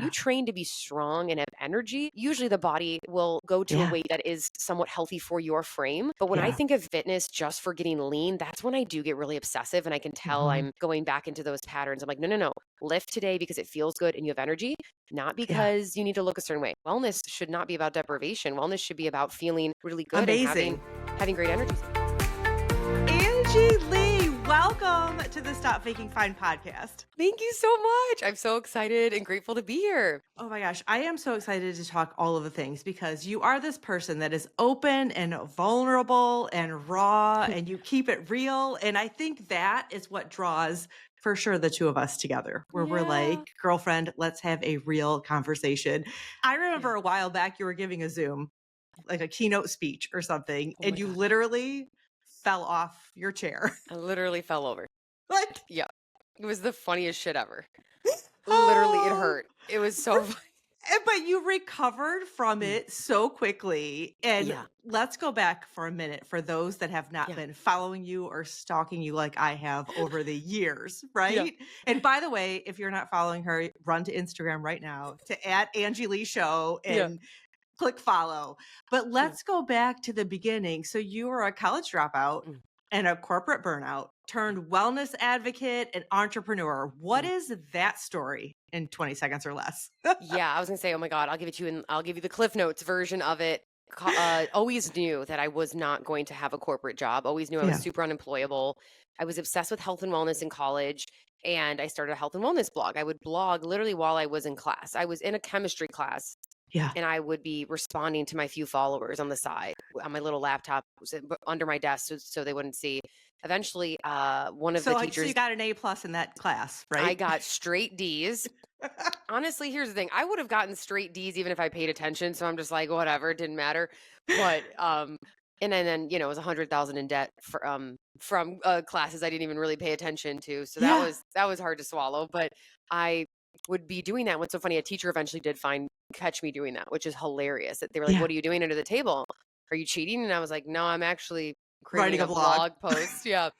you train to be strong and have energy, usually the body will go to a weight that is somewhat healthy for your frame. But when I think of fitness just for getting lean, that's when I do get really obsessive and I can tell I'm going back into those patterns. I'm like, no. Lift today because it feels good and you have energy, not because you need to look a certain way. Wellness should not be about deprivation. Wellness should be about feeling really good and having great energy. Angie Lee, welcome to the Stop Faking Fine podcast. Thank you so much. I'm so excited and grateful to be here. Oh my gosh, I am so excited to talk all of the things because you are this person that is open and vulnerable and raw and you keep it real. And I think that is what draws for sure the two of us together, where we're like, girlfriend, let's have a real conversation. I remember a while back you were giving a Zoom, like a keynote speech or something, and you literally fell off your chair. I literally fell over. Like, yeah, it was the funniest shit ever. Literally, it hurt. It was so funny. But you recovered from it so quickly. And let's go back for a minute for those that have not been following you or stalking you like I have over the years, right? And by the way, if you're not following her, run to Instagram right now to @Angie Lee Show and click follow. But let's go back to the beginning. So you were a college dropout and a corporate burnout turned wellness advocate and entrepreneur. What is that story in 20 seconds or less? I was gonna say, oh my God, I'll give it to you and I'll give you the Cliff Notes version of it. Always knew that I was not going to have a corporate job. Always knew I was super unemployable. I was obsessed with health and wellness in college. And I started a health and wellness blog. I would blog literally while I was in class. I was in a chemistry class. And I would be responding to my few followers on the side on my little laptop under my desk so they wouldn't see. Eventually, one of the teachers... So you got an A+ in that class, right? I got straight Ds. Honestly, here's the thing. I would have gotten straight Ds even if I paid attention. So I'm just like, whatever, it didn't matter. But, and then, it was 100,000 in debt from classes I didn't even really pay attention to. So that was hard to swallow. But I would be doing that. What's so funny, a teacher eventually did catch me doing that, which is hilarious. They were like, what are you doing under the table? Are you cheating? And I was like, no, I'm actually creating a blog post. They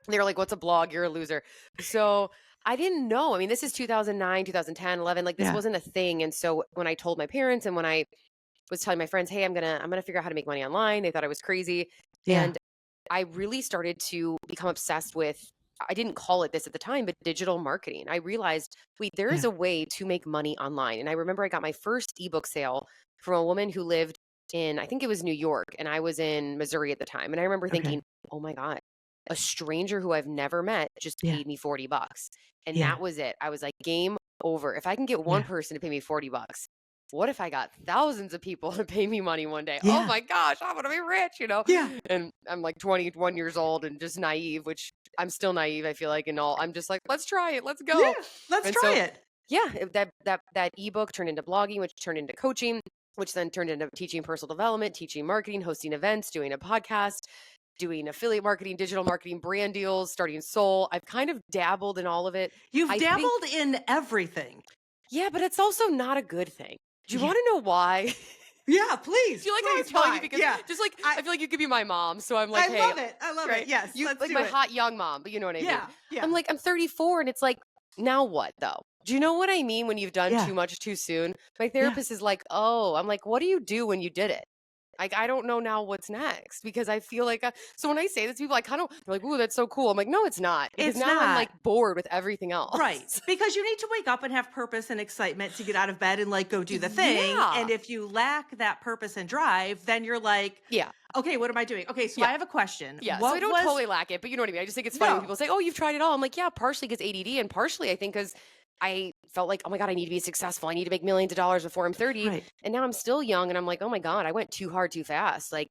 were like, what's a blog? You're a loser. So I didn't know. I mean, this is 2009, 2010, 11. Like this wasn't a thing. And so when I told my parents and when I was telling my friends, hey, I'm gonna figure out how to make money online, they thought I was crazy. And I really started to become obsessed with, I didn't call it this at the time, but digital marketing. I realized, wait, there is a way to make money online. And I remember I got my first ebook sale from a woman who lived in, I think it was New York, and I was in Missouri at the time. And I remember thinking, oh my God, a stranger who I've never met just paid me $40. And that was it. I was like, game over. If I can get one person to pay me $40, what if I got thousands of people to pay me money one day? Oh my gosh, I'm going to be rich, And I'm like 21 years old and just naive, which I'm still naive, I feel like, and all. I'm just like, let's try it. Let's go. Let's try it. That ebook turned into blogging, which turned into coaching, which then turned into teaching personal development, teaching marketing, hosting events, doing a podcast, doing affiliate marketing, digital marketing, brand deals, starting Soul. I've kind of dabbled in all of it. You've dabbled in everything. Yeah, but it's also not a good thing. Do you want to know why? Yeah, please. Do you like how I'm telling you? Because just like I feel like you could be my mom, so I'm like, hey, I love it. Yes, you let's like do my it. hot young mom, but you know what I mean. Yeah. I'm like, I'm 34, and it's like, now what though? Do you know what I mean when you've done too much too soon? My therapist is like, oh, I'm like, what do you do when you did it? Like, I don't know now what's next because I feel like, so when I say this, people I kind of like, ooh, that's so cool. I'm like, no, it's not. Because It's now not. I'm like bored with everything else. Right. Because you need to wake up and have purpose and excitement to get out of bed and like go do the thing. And if you lack that purpose and drive, then you're like, okay, what am I doing? Okay, so I have a question. Yeah, so I don't totally lack it, but you know what I mean? I just think it's funny when people say, oh, you've tried it all. I'm like, yeah, partially because ADD and partially I think because I felt like, oh my God, I need to be successful. I need to make millions of dollars before I'm 30. Right. And now I'm still young and I'm like, oh my God, I went too hard too fast. Like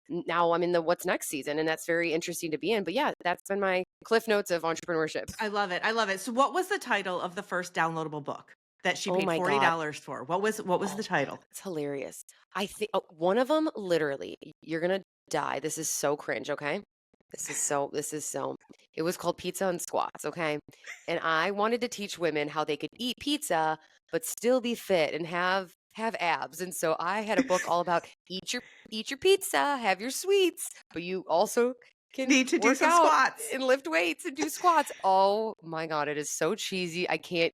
now I'm in the what's next season and that's very interesting to be in. But yeah, that's been my Cliff Notes of entrepreneurship. I love it. I love it. So what was the title of the first downloadable book that she paid $40 for? What was the title? It's hilarious. I think one of them, literally, you're going to die. This is so cringe. Okay. It was called Pizza and Squats, okay? And I wanted to teach women how they could eat pizza, but still be fit and have abs. And so I had a book all about eat your pizza, have your sweets, but you also can need to do some out squats and lift weights and do squats. Oh my God, it is so cheesy. I can't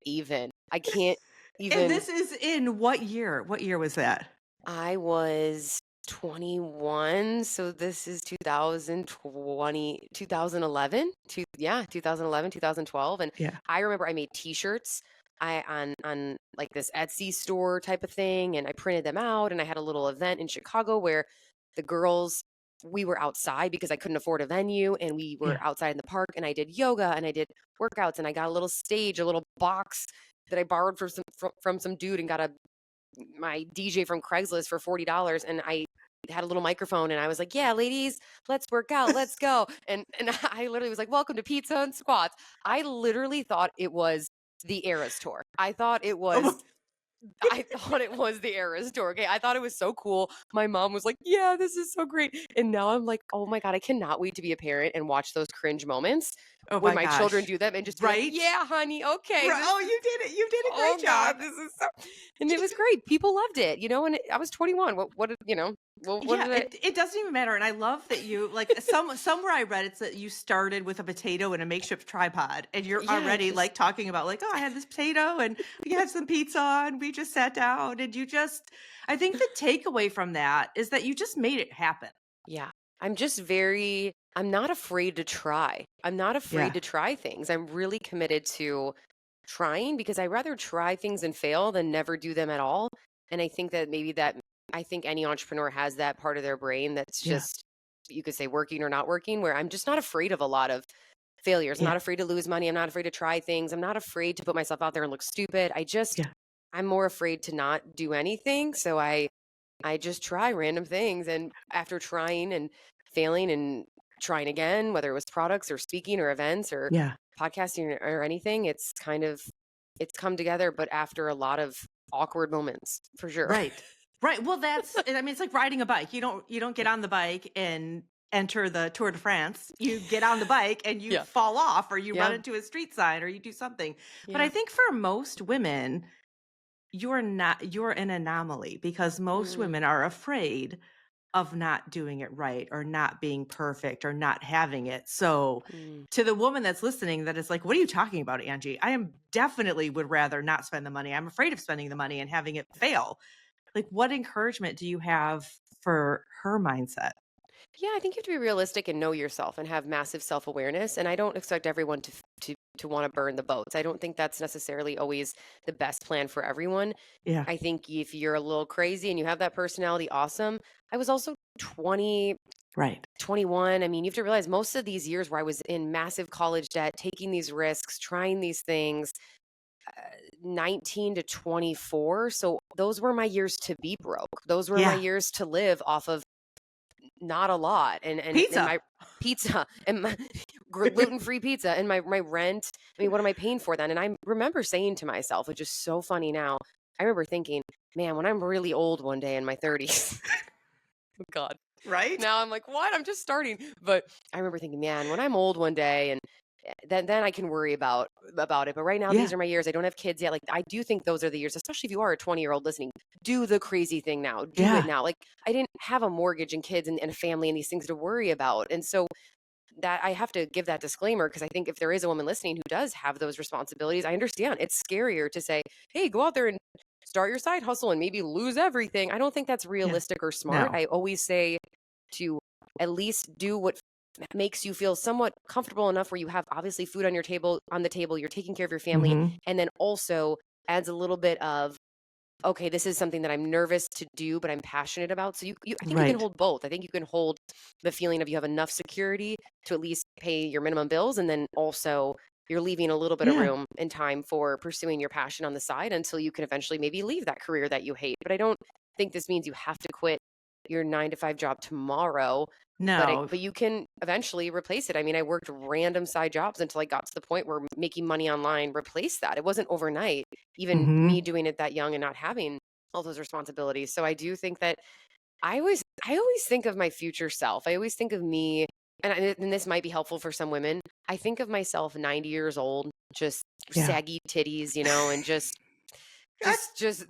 And even this is in what year? What year was that? I was 21, so this is 2020, 2011, 2011, 2012. And Yeah. I remember I made t-shirts on like this Etsy store type of thing, and I printed them out, and I had a little event in Chicago where the girls, we were outside because I couldn't afford a venue, and we were Yeah. outside in the park, and I did yoga and I did workouts, and I got a little stage, a little box that I borrowed from some dude, and got my DJ from Craigslist for $40, and I had a little microphone, and I was like, "Yeah, ladies, let's work out. Let's go." And I literally was like, "Welcome to Pizza and Squats." I literally thought it was the Eras tour. Oh, I thought it was the Eras tour. Okay. I thought it was so cool. My mom was like, "Yeah, this is so great." And now I'm like, "Oh my God, I cannot wait to be a parent and watch those cringe moments oh when my my children gosh. do them and just be like, Right? yeah, honey, okay, Right. this Oh, is, you did it. You did a great oh job. God, this is so," and it was great. People loved it, and I was 21. What did, what Yeah, did I, it doesn't even matter, and I love that you like somewhere I read it's that you started with a potato and a makeshift tripod, and you're yeah, already just, like talking about like, oh, I had this potato and we had some pizza and we just sat down and you just. I think the takeaway from that is that you just made it happen. yeah. I'm not afraid to try. I'm not afraid Yeah, to try things. I'm really committed to trying because I rather try things and fail than never do them at all. And I think that I think any entrepreneur has that part of their brain that's yeah, just, you could say working or not working, where I'm just not afraid of a lot of failures. I'm yeah, not afraid to lose money. I'm not afraid to try things. I'm not afraid to put myself out there and look stupid. yeah, I'm more afraid to not do anything. So I just try random things. And after trying and failing and trying again, whether it was products or speaking or events or yeah. podcasting or anything, it's come together, but after a lot of awkward moments for sure. Right. Right. Well, I mean, it's like riding a bike. You don't get on the bike and enter the Tour de France. You get on the bike and you Yeah. fall off or you run Yeah. into a street sign or you do something. But I Yeah. think for most women, you're an anomaly because most Mm, women are afraid of not doing it right or not being perfect or not having it. So mm. to the woman that's listening that is like, what are you talking about, Angie? I am definitely would rather not spend the money. I'm afraid of spending the money and having it fail. Like, what encouragement do you have for her mindset? Yeah, I think you have to be realistic and know yourself and have massive self-awareness. And I don't expect everyone to want to burn the boats. I don't think that's necessarily always the best plan for everyone. Yeah. I think if you're a little crazy and you have that personality, awesome. I was also 20, Right. 21. I mean, you have to realize most of these years where I was in massive college debt, taking these risks, trying these things, 19 to 24. So those were my years to be broke. Those were my Yeah. years to live off of not a lot. And Pizza. my pizza and my gluten-free pizza and my rent. I mean, what am I paying for then? And I remember saying to myself, which is so funny now, I remember thinking, man, when I'm really old one day in my 30s, God, Right? now I'm like, what? I'm just starting. But I remember thinking, man, when I'm old one day and then I can worry about it. But right now, Yeah. these are my years. I don't have kids yet. Like I do think those are the years, especially if you are a 20-year-old listening. Do the crazy thing now. Do it Yeah. now. Like I didn't have a mortgage and kids and a family and these things to worry about. And so that I have to give that disclaimer because I think if there is a woman listening who does have those responsibilities, I understand it's scarier to say, hey, go out there and start your side hustle and maybe lose everything. I don't think that's Yeah. realistic or smart. No. I always say to at least do what makes you feel somewhat comfortable enough where you have obviously food on the table, you're taking care of your family, Hmm. and then also adds a little bit of, okay, this is something that I'm nervous to do, but I'm passionate about. So I think you can Right. hold both. I think you can hold the feeling of you have enough security to at least pay your minimum bills, and then also you're leaving a little bit of Yeah. room and time for pursuing your passion on the side until you can eventually maybe leave that career that you hate. But I don't think this means you have to quit your 9 to 5 job tomorrow, No. but you can eventually replace it. I mean, I worked random side jobs until I got to the point where making money online replaced that. It wasn't overnight, even me Hmm. doing it that young and not having all those responsibilities. So I do think that I always think of my future self. I always think of me, and this might be helpful for some women. I think of myself 90 years old, just Yeah. saggy titties, and just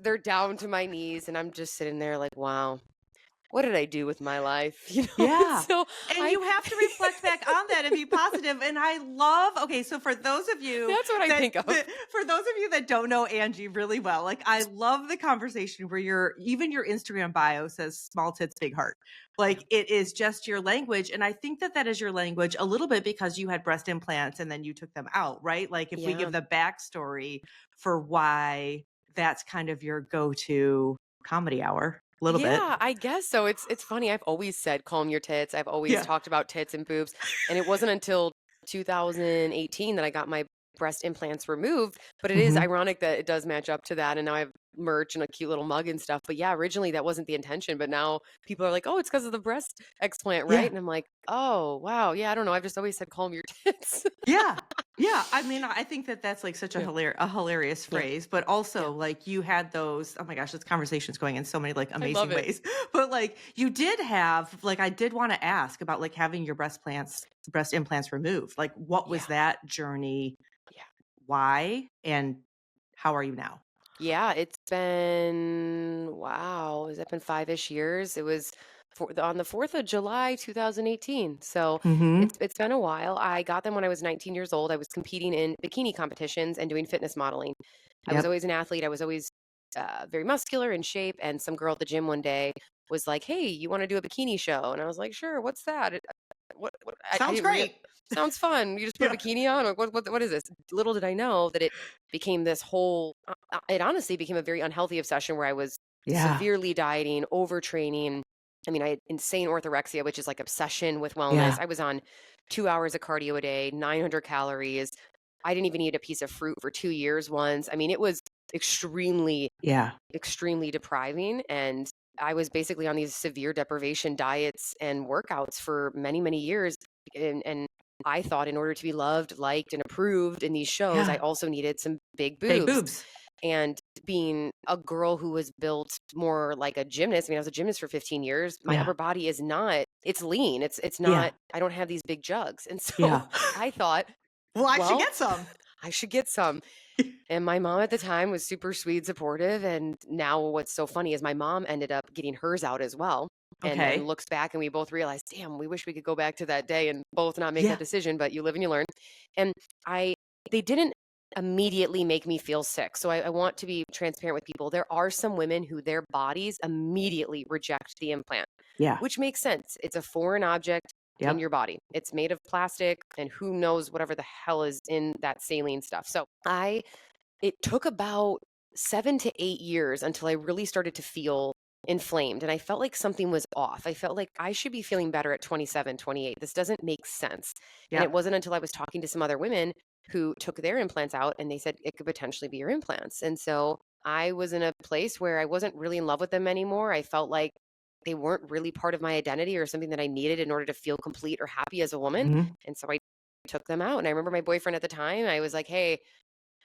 they're down to my knees, and I'm just sitting there like, wow. what did I do with my life? Yeah. So And I, you have to reflect back on that and be positive. And I love, okay, so for those of you that's what I think of. for those of you that don't know Angie really well, like I love the conversation where even your Instagram bio says small tits, big heart. Yeah. Like it is just your language. And I think that that is your language a little bit because you had breast implants and then you took them out, right? Like if we give Yeah. the backstory for why that's kind of your go-to comedy hour, a little bit. Yeah, I guess so. It's funny. I've always said calm your tits. I've always Yeah. talked about tits and boobs, and it wasn't until 2018 that I got my breast implants removed. But it is Mhm. ironic that it does match up to that, and now I have merch and a cute little mug and stuff. But yeah, originally that wasn't the intention, but now people are like, "Oh, it's because of the breast explant, right?" Yeah. And I'm like, "Oh, wow. Yeah, I don't know. I've just always said calm your tits." Yeah. Yeah. I mean, I think that that's like such a Yeah. hilarious Yeah. phrase, but Yeah. also like you had those, oh my gosh, this conversation's going in so many like I love amazing it. ways. But like you did have, like, I did want to ask about like having your breast implants removed. Like, what was Yeah. that journey? Yeah. Why? And how are you now? Yeah, it's been wow, has it been 5-ish years? It was on the 4th of July, 2018. So Mm-hmm. it's been a while. I got them when I was 19 years old. I was competing in bikini competitions and doing fitness modeling. I was Yep. always an athlete. I was always very muscular in shape. And some girl at the gym one day was like, "Hey, you want to do a bikini show?" And I was like, "Sure. What's that?" I Sounds didn't real great. sounds fun. You just put a Yeah. bikini on. Like, what is this? Little did I know that it became this whole. It honestly became a very unhealthy obsession where I was Yeah. severely dieting, overtraining. I mean, I had insane orthorexia, which is like obsession with wellness. Yeah. I was on 2 hours of cardio a day, 900 calories. I didn't even eat a piece of fruit for 2 years once. I mean, it was extremely, Yeah. extremely depriving. And I was basically on these severe deprivation diets and workouts for many, many years. And I thought in order to be loved, liked, and approved in these shows, I Yeah. also needed some big Big boobs. boobs. And being a girl who was built more like a gymnast, I mean, I was a gymnast for 15 years. My Yeah. upper body is not, it's lean. It's Yeah. not, I don't have these big jugs. And so Yeah. I thought, Well, I should well, get some. I should get some. And my mom at the time was super sweet, supportive. And now what's so funny is my mom ended up getting hers out as well. And Okay. looks back and we both realized, damn, we wish we could go back to that day and both not make that Yeah. decision, but you live and you learn. And they didn't immediately make me feel sick. So I want to be transparent with people. There are some women who their bodies immediately reject the implant, Yeah. which makes sense. It's a foreign object in Yep. your body. It's made of plastic and who knows whatever the hell is in that saline stuff. So it took about 7 to 8 years until I really started to feel inflamed and I felt like something was off. I felt like I should be feeling better at 27, 28. This doesn't make sense. And it Yep. wasn't until I was talking to some other women who took their implants out and they said it could potentially be your implants. And so I was in a place where I wasn't really in love with them anymore. I felt like they weren't really part of my identity or something that I needed in order to feel complete or happy as a woman. Mhm. And so I took them out. And I remember my boyfriend at the time, I was like, "Hey,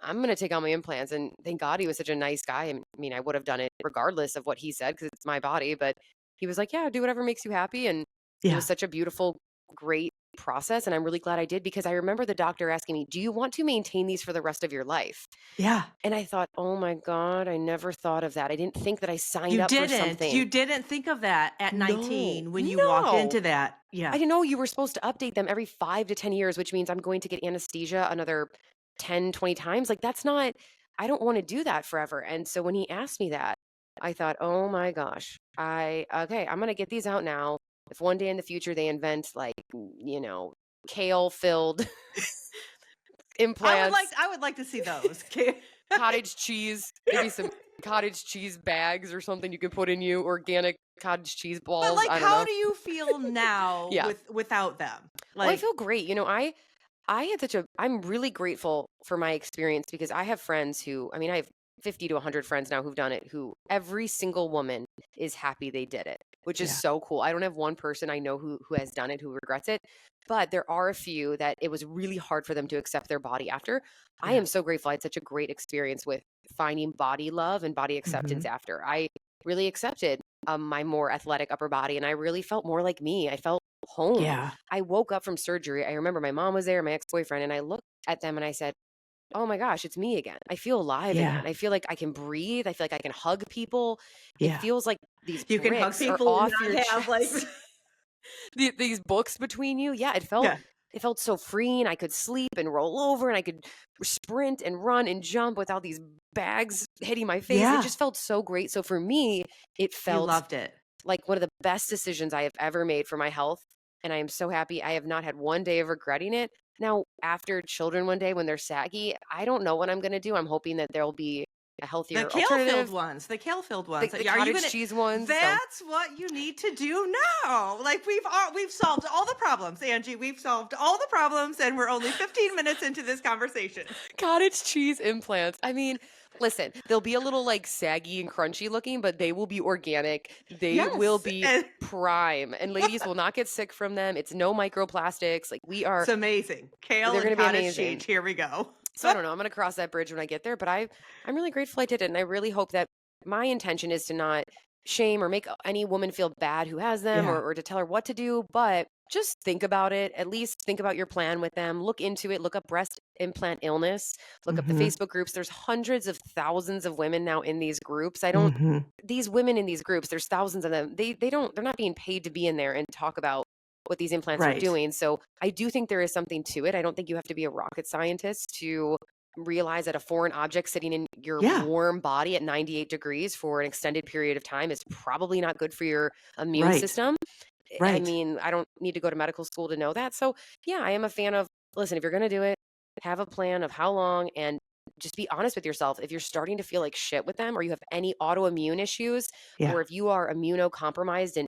I'm gonna take out my implants." And thank God he was such a nice guy. I mean, I would have done it regardless of what he said because it's my body. But he was like, "Yeah, do whatever makes you happy." And it was Yeah. such a beautiful, great process. And I'm really glad I did because I remember the doctor asking me, "Do you want to maintain these for the rest of your life?" Yeah. And I thought, "Oh my God, I never thought of that. I didn't think that I signed You up for didn't. something." You didn't think of that at No, 19 when you walked no. into that. I Yeah. didn't know you were supposed to update them every 5 to 10 years, which means I'm going to get anesthesia another 10, 20 times. Like, that's not, I don't want to do that forever. And so when he asked me that, I thought, oh my gosh, okay, I'm going to get these out now. If one day in the future they invent like, kale filled implants, I would like to see those. 'Kay. cottage cheese, maybe some cottage cheese bags or something you can put in you, organic cottage cheese But balls. like I don't how know. do you feel now Yeah. without them? Well, I Like feel great. I had I'm really grateful for my experience because I have friends who, I mean, I have 50 to 100 friends now who've done it, who every single woman is happy they did it, which is yeah. so cool. I don't have one person I know who has done it who regrets it, but there are a few that it was really hard for them to accept their body after. I Yeah. am so grateful. I had such a great experience with finding body love and body acceptance Mhm. after. I really accepted my more athletic upper body and I really felt more like me. I felt home. Yeah. I woke up from surgery. I remember my mom was there, my ex-boyfriend, and I looked at them and I said, oh my gosh, it's me again. I feel alive Yeah. again. I feel like I can breathe. I feel like I can hug people. It Yeah. feels like these You can hug bricks are people and off your not have like chest. These books between you. Yeah, Yeah. it felt so freeing. I could sleep and roll over and I could sprint and run and jump without these bags hitting my face. It Yeah. just felt so great. So for me, it You felt loved it. like one of the best decisions I have ever made for my health. And I am so happy. I have not had one day of regretting it. Now, after children one day when they're saggy, I don't know what I'm going to do. I'm hoping that there'll be a The healthier kale-filled alternative, ones, the kale-filled the, ones. the Are you cottage gonna cheese ones. So, That's what you need to do now. Like we've solved all the problems, Angie. We've solved all the problems and we're only 15 minutes into this conversation. cottage cheese implants. I mean, listen, they'll be a little like saggy and crunchy looking, but they will be organic. They will Yes. be And prime, and ladies will not get sick from them. It's no microplastics. Like it's amazing. Kale they're and going to be cottage amazing. cheese. Here we go. So I don't know. I'm going to cross that bridge when I get there, but I'm really grateful I did it, and I really hope that my intention is to not shame or make any woman feel bad who has them, Yeah. or to tell her what to do, but just think about it. At least think about your plan with them. Look into it. Look up breast implant illness. Look up the Mhm. Facebook groups. There's hundreds of thousands of women now in these groups. I don't. Mhm. These women in these groups, there's thousands of them. They don't. They're not being paid to be in there and talk about what these implants are Right. doing. So I do think there is something to it. I don't think you have to be a rocket scientist to realize that a foreign object sitting in your Yeah. warm body at 98 degrees for an extended period of time is probably not good for your immune Right. system. I Right. mean, I don't need to go to medical school to know that. So, yeah, I am a fan of, listen, if you're going to do it, have a plan of how long, and just be honest with yourself. If you're starting to feel like shit with them, or you have any autoimmune issues, Yeah. or if you are immunocompromised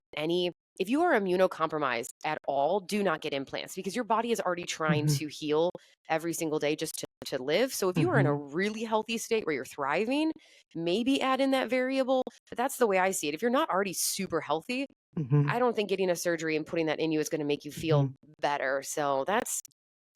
if you are immunocompromised at all, do not get implants because your body is already trying Mhm. to heal every single day just to live. So if you are in a Mhm. really healthy state where you're thriving, maybe add in that variable. But that's the way I see it. If you're not already super healthy, Mhm. I don't think getting a surgery and putting that in you is going to make you feel Mhm. better. So that's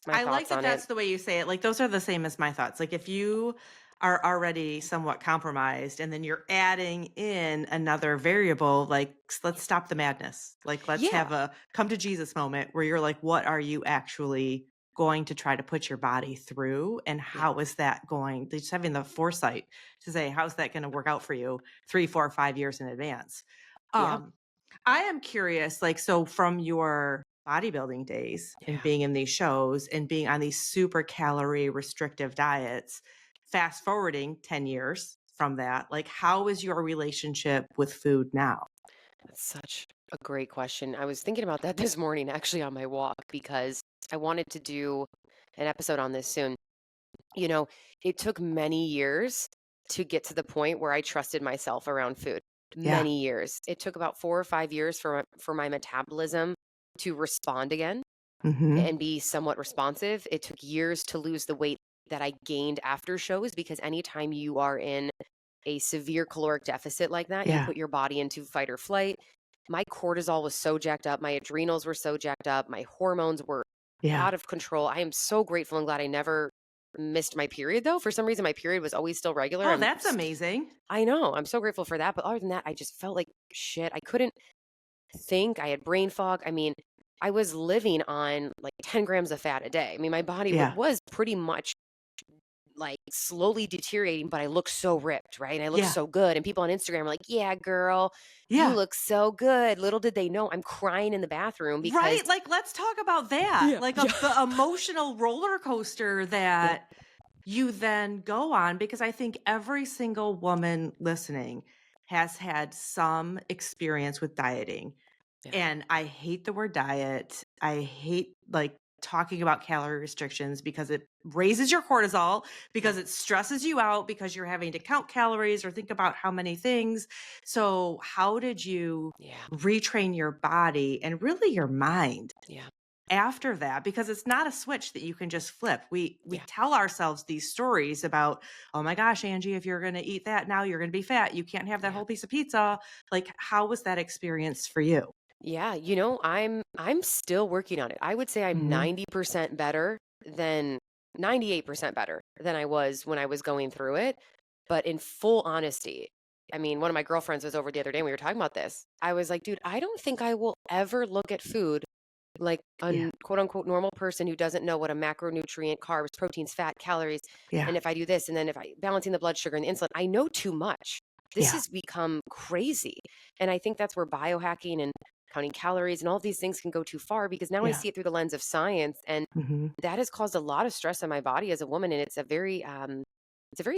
my I like thoughts that on it. that's the way you say it. Like those are the same as my thoughts. Like if you are already somewhat compromised and then you're adding in another variable, like let's stop the madness. Like let's Yeah. have a come to Jesus moment where you're like, what are you actually going to try to put your body through? And Yeah. how is that going? Just having the foresight to say, how's that going to work out for you 3, 4, 5 years in advance? Yeah. Um, I am curious, like, so from your bodybuilding days and Yeah. being in these shows and being on these super calorie restrictive diets, fast forwarding 10 years from that, like, how is your relationship with food now? That's such a great question. I was thinking about that this morning actually on my walk because I wanted to do an episode on this soon. You know, it took many years to get to the point where I trusted myself around food. Yeah. Many years. It took about 4 or 5 years for my metabolism to respond again Mhm. and be somewhat responsive. It took years to lose the weight that I gained after shows because anytime you are in a severe caloric deficit like that, you Yeah. put your body into fight or flight. My cortisol was so jacked up, my adrenals were so jacked up, my hormones were Yeah. out of control. I am so grateful and glad I never missed my period though. For some reason my period was always still regular. Oh, that's amazing. I know. I'm so grateful for that, but other than that, I just felt like shit. I couldn't think. I had brain fog. I mean, I was living on like 10 grams of fat a day. I mean, my body Yeah. was pretty much like slowly deteriorating, but I look so ripped, right? And I look Yeah. so good. And people on Instagram are like, yeah, girl, you Yeah. look so good. Little did they know I'm crying in the bathroom because, Right? Like, let's talk about that. yeah, Like, yeah, the emotional roller coaster yeah, that you then go on, because I think every single woman listening has had some experience with dieting. yeah, And I hate the word diet. I hate like talking about calorie restrictions because it raises your cortisol, yeah, because it stresses you out, because you're having to count calories or think about how many things. So, how did you yeah, retrain your body and really your mind yeah, after that? Because it's not a switch that you can just flip. We yeah, tell ourselves these stories about, oh my gosh, Angie, if you're going to eat that now, you're going to be fat. You can't have that yeah. whole piece of pizza. Like, how was that experience for you? Yeah, I'm still working on it. I would say I'm Mhm. 90% better than 98% better than I was when I was going through it. But in full honesty, I mean, one of my girlfriends was over the other day and we were talking about this. I was like, dude, I don't think I will ever look at food like Yeah. quote unquote normal person who doesn't know what a macronutrient, carbs, proteins, fat, calories, Yeah. and if I do this, and then if I balancing the blood sugar and the insulin, I know too much. This Yeah. has become crazy. And I think that's where biohacking and counting calories and all of these things can go too far because now I Yeah. see it through the lens of science. And Mhm. that has caused a lot of stress on my body as a woman. And it's a very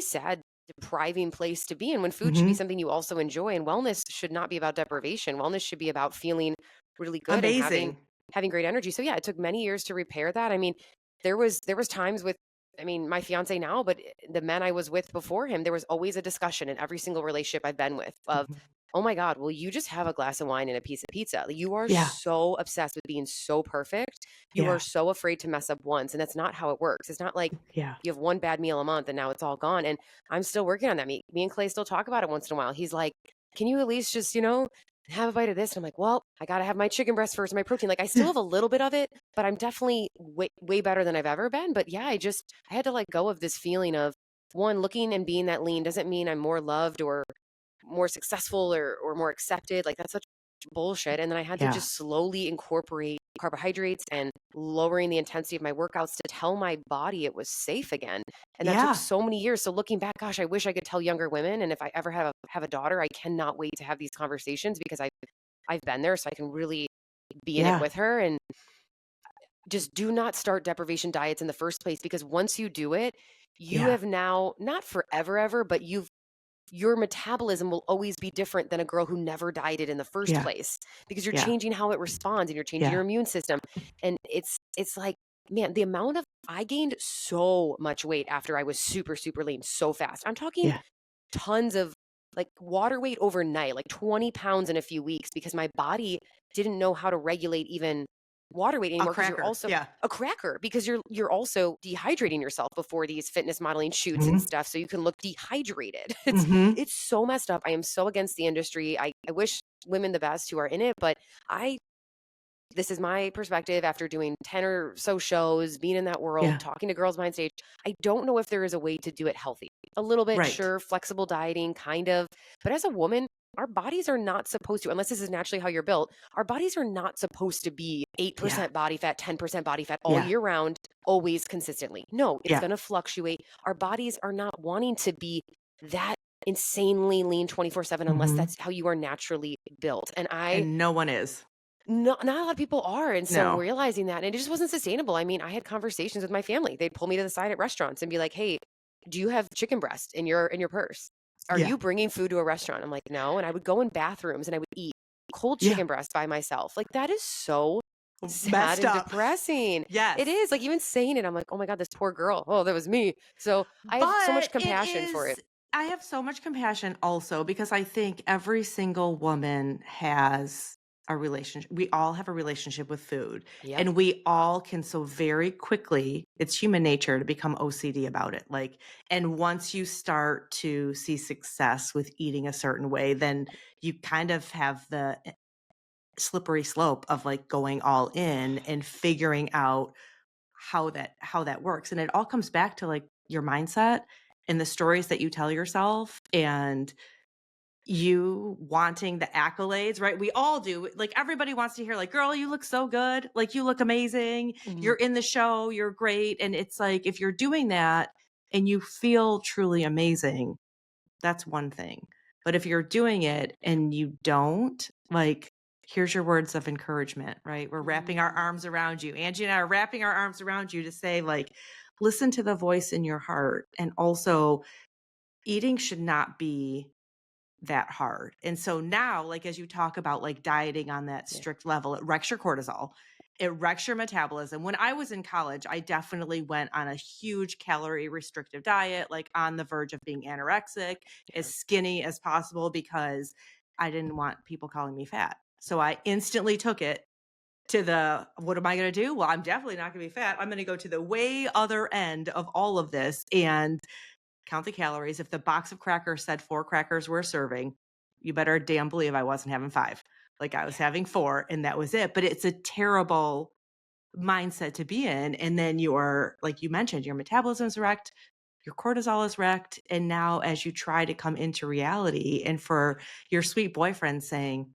sad, depriving place to be in when food should be Mhm. something you also enjoy. And wellness should not be about deprivation. Wellness should be about feeling really good and Amazing. having great energy. So yeah, it took many years to repair that. I mean, there was times with I mean, my fiance now, but the men I was with before him, there was always a discussion in every single relationship I've been with of, Mhm. oh my God, will you just have a glass of wine and a piece of pizza? Like, you are Yeah. so obsessed with being so perfect. You are Yeah. so afraid to mess up once. And that's not how it works. It's not like Yeah. you have one bad meal a month and now it's all gone. And I'm still working on that. Me and Clay still talk about it once in a while. He's like, can you at least just, have a bite of this? And I'm like, well, I got to have my chicken breast first, my protein. Like, I still have a little bit of it, but I'm definitely way, way better than I've ever been. But yeah, I had to let go of this feeling of one, looking and being that lean doesn't mean I'm more loved or more successful or more accepted. Like, that's such bullshit. And then I had to Yeah. just slowly incorporate carbohydrates and lowering the intensity of my workouts to tell my body it was safe again. And that took Yeah. so many years. So looking back, gosh, I wish I could tell younger women. And if I ever have a daughter, I cannot wait to have these conversations because I've been there, so I can really be in it Yeah. with her. And just do not start deprivation diets in the first place because once you do it, you Yeah. have now not forever ever, but your metabolism will always be different than a girl who never dieted in the first Yeah. place because you're Yeah. changing how it responds and you're changing your Yeah. immune system. And it's like, man, the amount of I gained so much weight after I was super, super lean so fast. I'm talking Yeah. tons of like water weight overnight, like 20 pounds in a few weeks because my body didn't know how to regulate even water weight A anymore because you're cracker. also Yeah. a cracker because you're also dehydrating yourself before these fitness modeling shoots and Mhm. stuff so you can look dehydrated. It's Mhm. it's so messed up. I am so against the industry. I wish women the best who are in it, but I this is my perspective after doing 10 or so shows, being in that world, Yeah. talking to girls behind stage. I don't know if there is a way to do it healthy. A little bit, Right. sure, flexible dieting, kind of. But as a woman, our bodies are not supposed to, unless this is naturally how you're built, our bodies are not supposed to be Yeah. 8% body fat, 10% body fat all Yeah. year round, always consistently. No, it's Yeah. going to fluctuate. Our bodies are not wanting to be that insanely lean 24/7 unless Mhm. that's how you are naturally built. And And no one is. not a lot of people are, and so No. realizing that, and it just wasn't sustainable. I mean, I had conversations with my family. They'd pull me to the side at restaurants and be like, "Hey, do you have chicken breast in your purse? Are Yeah. you bringing food to a restaurant?" I'm like, "No," and I would go in bathrooms and I would eat cold Yeah. chicken breast by myself. Like, that is so sad Messed and up. depressing. It Yes. is, like, even saying it, I'm like, "Oh my god, this poor girl. Oh, that was me." So, I have so much But it compassion for it. is I have so much compassion also because I think every single woman has a relationship. We all have a relationship with food, Yep. and we all can so very quickly, it's human nature to become OCD about it. Like, and once you start to see success with eating a certain way, then you kind of have the slippery slope of like going all in and figuring out how that works. And it all comes back to like your mindset and the stories that you tell yourself and you wanting the accolades, right? We all do. Like everybody wants to hear like, "Girl, you look so good. Like you look amazing. You're Mhm. in the show. You're great." And it's like if you're doing that and you feel truly amazing, that's one thing. But if you're doing it and you don't, like, here's your words of encouragement, right? We're wrapping our Mm. arms around you. Angie and I are wrapping our arms around you to say, like, listen to the voice in your heart. And also, eating should not be that hard. And so now, like, as you talk about like dieting on that Yeah. strict level, it wrecks your cortisol. It wrecks your metabolism. When I was in college, I definitely went on a huge calorie restrictive diet, like on the verge of being anorexic, as Yeah. skinny as possible because I didn't want people calling me fat. So I instantly took it to the what am I going to do? Well, I'm definitely not going to be fat. I'm going to go to the way other end of all of this and count the calories. If the box of crackers said 4 crackers were a serving, you better damn believe I wasn't having 5. Like I was Yeah. having 4 and that was it. But it's a terrible mindset to be in. And then your, like you mentioned, your metabolism's wrecked, your cortisol is wrecked. And now as you try to come into reality and for your sweet boyfriend saying,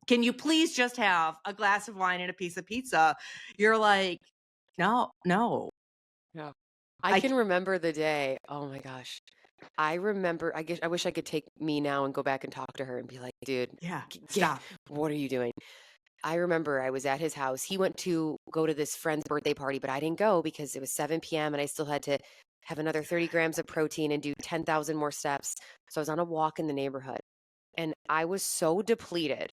Can you please just have a glass of wine and a piece of pizza? You're like, no, no. Yeah. I I can c- remember the day. Oh my gosh. I remember, I guess, I wish I could take me now and go back and talk to her and be like, dude, yeah, get, stop. what are you doing? I remember I was at his house. He went to go to this friend's birthday party, but I didn't go because it was 7 p.m. and I still had to have another 30 grams of protein and do 10,000 more steps. So I was on a walk in the neighborhood and I was so depleted,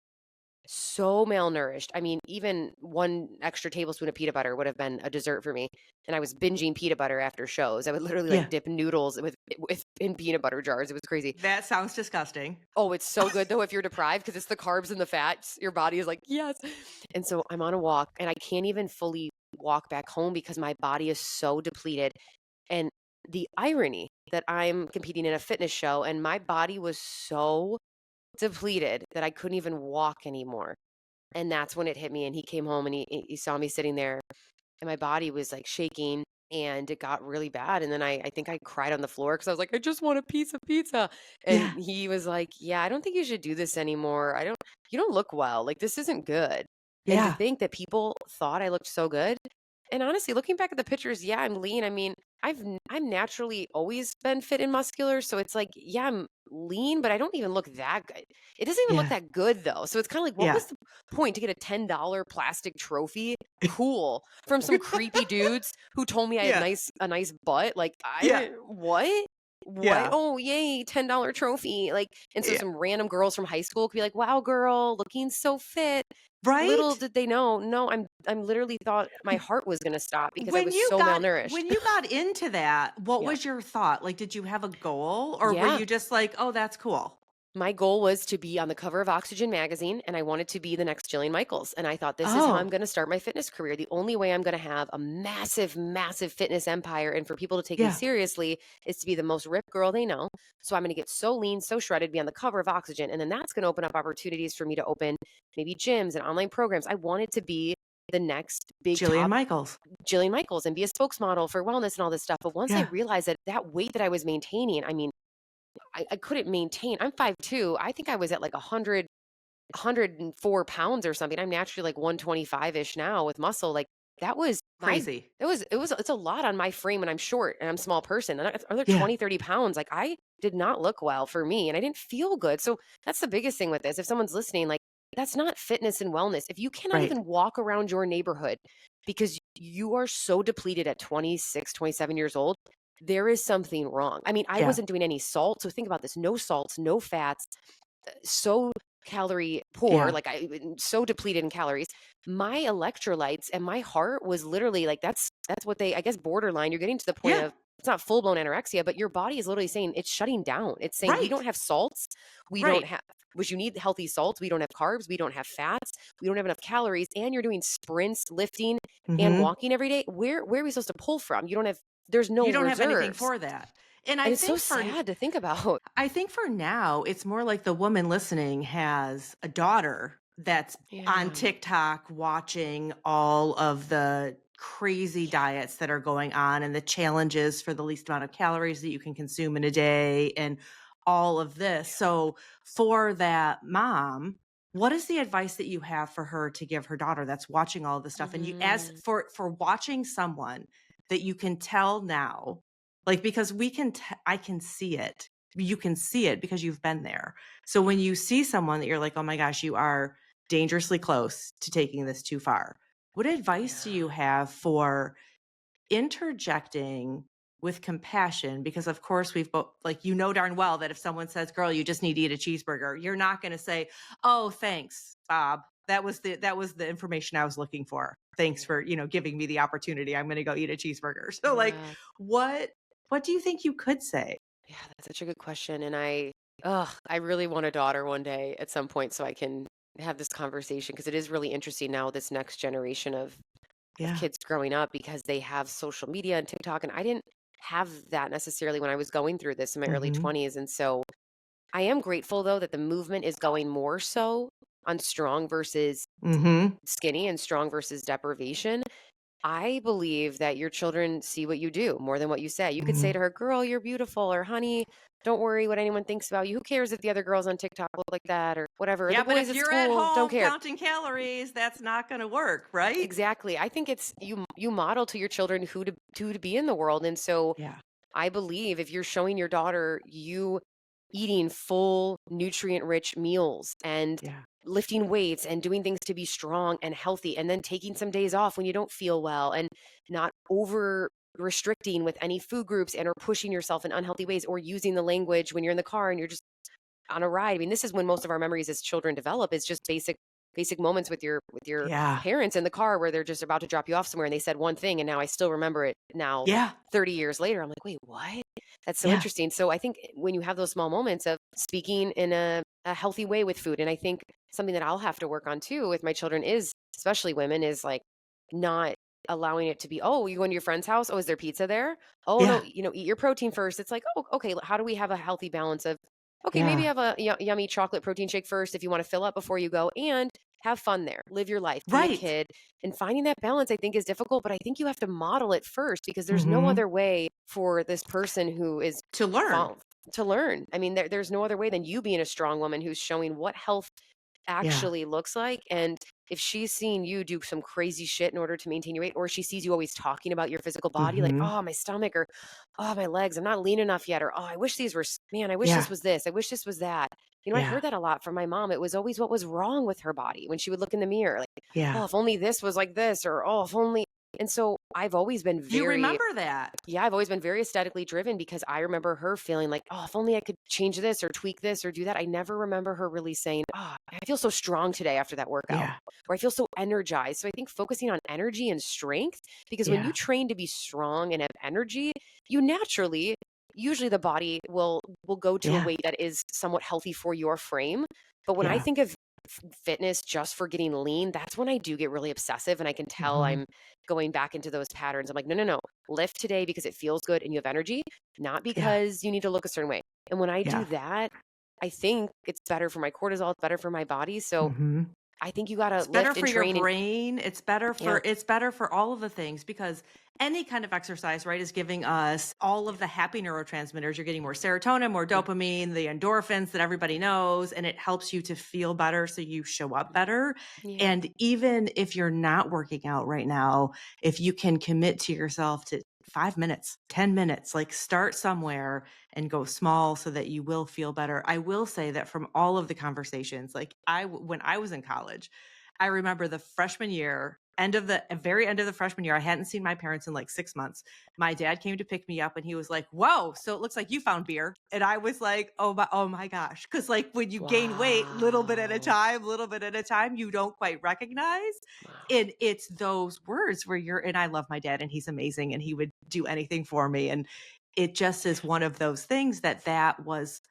so malnourished. I mean, even one extra tablespoon of peanut butter would have been a dessert for me. And I was binging peanut butter after shows. I would literally Yeah, like dip noodles with in peanut butter jars. It was crazy. that sounds disgusting. Oh, it's so good though if you're deprived because it's the carbs and the fats. Your body is like, yes. And so I'm on a walk and I can't even fully walk back home because my body is so depleted. And the irony that I'm competing in a fitness show and my body was so depleted that I couldn't even walk anymore. And that's when it hit me. And he came home and he saw me sitting there and my body was like shaking and it got really bad. And then I think I cried on the floor because I was like, I just want a piece of pizza. And Yeah, he was like, yeah, I don't think you should do this anymore. You don't look well. Like, this isn't good. And to yeah, think that people thought I looked so good. And honestly, looking back at the pictures, yeah, I'm lean. I mean, I'm naturally always been fit and muscular. So it's like, yeah, I'm lean, but I don't even look that good. It doesn't even look yeah, that good though. So it's kind of like, what yeah, was the point to get a $10 plastic trophy? Cool. From some creepy dudes who told me I had yeah, a nice butt. Like, I yeah, didn't, what? What? yeah, Oh, yay, $10 trophy. Like, and so yeah. some random girls from high school could be like, wow, girl, looking so fit. Little Right? did they know, no, I'm literally thought my heart was gonna stop because I was so malnourished. When you got into that, what Yeah. was your thought? Like, did you have a goal or were Yeah. you just like, "Oh, that's cool." My goal was to be on the cover of Oxygen magazine, and I wanted to be the next Jillian Michaels. And I thought, this is how I'm Oh, going to start my fitness career. The only way I'm going to have a massive, massive fitness empire and for people to take me yeah, seriously is to be the most ripped girl they know. So I'm going to get so lean, so shredded, be on the cover of Oxygen. And then that's going to open up opportunities for me to open maybe gyms and online programs. I wanted to be the next big Jillian top Michaels. Jillian Michaels and be a spokesmodel for wellness and all this stuff. But once I Yeah, realized that that weight that I was maintaining, I mean, I couldn't maintain. I'm 5'2". I think I was at like 104 pounds or something. I'm naturally like 125-ish now with muscle. Like, that was my, crazy. it's a lot on my frame and I'm short and I'm a small person. Another Yeah, 20, 30 pounds. Like, I did not look well for me and I didn't feel good. So that's the biggest thing with this. If someone's listening, like, that's not fitness and wellness. If you cannot right. even walk around your neighborhood because you are so depleted at 26, 27 years old, there is something wrong. I mean, I Yeah, wasn't doing any salt. So think about this: no salts, no fats, so calorie poor, yeah, like I so depleted in calories. My electrolytes and my heart was literally like, that's what they, I guess, borderline. You're getting to the point yeah, of, it's not full blown anorexia, but your body is literally saying it's shutting down. It's saying we don't right, have salts, we don't right. have, which you need healthy salts. We don't have carbs, we don't have fats, we don't have enough calories, and you're doing sprints, lifting, and Mhm. walking every day. Where are we supposed to pull from? You don't have, there's no You don't have anything reserves. for that. And And it's so sad to think about. I think for now, it's more like the woman listening has a daughter that's on Yeah. TikTok watching all of the crazy diets that are going on and the challenges for the least amount of calories that you can consume in a day and all of this. So, for that mom, what is the advice that you have for her to give her daughter that's watching all of this stuff? And you, as Mhm. for watching someone that you can tell now, like, because I can see it. You can see it because you've been there. So when you see someone that you're like, "Oh my gosh, you are dangerously close to taking this too far." What advice do you Yeah. have for interjecting with compassion? Because of course we've both, like, you know darn well that if someone says, "Girl, you just need to eat a cheeseburger," you're not going to say, "Oh, thanks, Bob. That was the information I was looking for. Thanks for, giving me the opportunity. I'm going to go eat a cheeseburger." So, like, Yeah. what what do you think you could say? Yeah, that's such a good question. And I really want a daughter one day at some point so I can have this conversation because it is really interesting now, this next generation of Yeah. kids growing up because they have social media and TikTok. And I didn't have that necessarily when I was going through this in my early Mhm. 20s. And so I am grateful though that the movement is going more so on strong versus Mhm. skinny and strong versus deprivation. I believe that your children see what you do more than what you say. You could say Mhm. to her, "Girl, you're beautiful," or "Honey, Don't worry what anyone thinks about you. Who cares if the other girls on TikTok look like that or whatever? The Yeah, but boys if at you're at school don't home care. counting calories, that's not going to work, right? Exactly. I think it's you model to your children who to be in the world. And so Yeah. I believe if you're showing your daughter you eating full nutrient rich meals and Yeah. lifting weights and doing things to be strong and healthy and then taking some days off when you don't feel well and not over restricting with any food groups and or pushing yourself in unhealthy ways or using the language when you're in the car and you're just on a ride. I mean, this is when most of our memories as children develop is just basic moments with your Yeah. parents in the car where they're just about to drop you off somewhere and they said one thing and now I still remember it now Yeah. 30 years later. I'm like, wait, what? That's so Yeah. interesting. So I think when you have those small moments of speaking in a healthy way with food, and I think something that I'll have to work on too with my children is, especially women, is like not allowing it to be, oh, you go into your friend's house. Oh, is there pizza there? Oh, no, Yeah. eat your protein first. It's like, oh, okay, how do we have a healthy balance of, okay, maybe Yeah. have a yummy chocolate protein shake first if you want to fill up before you go and have fun there. Live your life, be a Right. kid. And finding that balance, I think, is difficult, but I think you have to model it first because there's no Mhm. other way for this person who is To learn. to learn. I mean, there's no other way than you being a strong woman who's showing what health Yeah. actually looks like. And if she's seen you do some crazy shit in order to maintain your weight, or she sees you always talking about your physical body, like, Mhm. oh, my stomach, or oh, my legs, I'm not lean enough yet, or oh, I wish these were, man, I wish this Yeah. was this, I wish this was that. I Yeah. heard that a lot from my mom. It was always what was wrong with her body when she would look in the mirror, like, oh, Yeah. if only this was like this, or oh, if only. And so I've always been You very, remember that. yeah, I've always been very aesthetically driven because I remember her feeling like, oh, if only I could change this or tweak this or do that. I never remember her really saying, oh, I feel so strong today after that workout, Yeah. or I feel so energized. So I think focusing on energy and strength, because when you Yeah. train to be strong and have energy, you naturally, usually the body will go to a Yeah. weight that is somewhat healthy for your frame. But when I Yeah. think of fitness just for getting lean, that's when I do get really obsessive and I can tell Mhm. I'm going back into those patterns. I'm like, no, no, no. Lift today because it feels good and you have energy, not Yeah. because you need to look a certain way. And when I do Yeah. that, I think it's better for my cortisol, it's better for my body. So Mhm. I think you got to It's better lift for and your train and brain. yeah, It's better for all of the things because any kind of exercise, right, is giving us all of yeah, the happy neurotransmitters. You're getting more serotonin, more mm, dopamine, the endorphins that everybody knows, and it helps you to feel better so you show up better. yeah. And even if you're not working out right now, if you can commit to yourself to 5 minutes, 10 minutes, like start somewhere and go small so that you will feel better. I will say that from all of the conversations, like when I was in college, I remember the freshman year, very end of the freshman year, I hadn't seen my parents in like 6 months. My dad came to pick me up and he was like, "Whoa, so it looks like you found beer." And I was like, oh my gosh. Cause like when you gain weight, Wow. little bit at a time, you don't quite recognize. Wow. And it's those words where and I love my dad and he's amazing and he would do anything for me. And it just is one of those things that was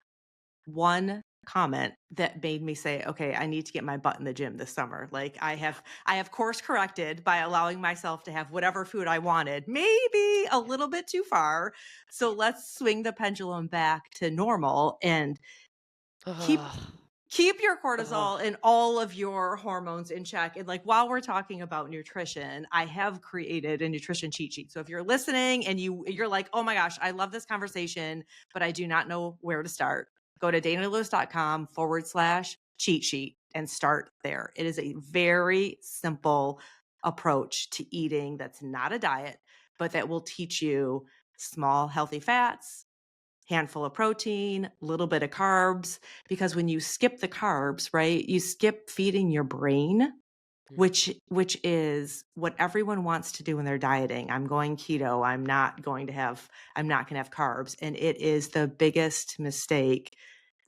one comment that made me say, okay, I need to get my butt in the gym this summer. Like Yeah. I have course corrected by allowing myself to have whatever food I wanted, maybe a little bit too far. So let's swing the pendulum back to normal and keep Oh, keep your oh, cortisol and all of your hormones in check. And like while we're talking about nutrition, I have created a nutrition cheat sheet. So if you're listening and you're like, "Oh my gosh, I love this conversation, but I do not know where to start." Go to danalewis.com/cheat sheet and start there. It is a very simple approach to eating that's not a diet, but that will teach you small healthy fats, handful of protein, little bit of carbs, because when you skip the carbs, right, you skip feeding your brain, mm, which is what everyone wants to do when they're dieting. I'm going keto. I'm not going to have carbs, and it is the biggest mistake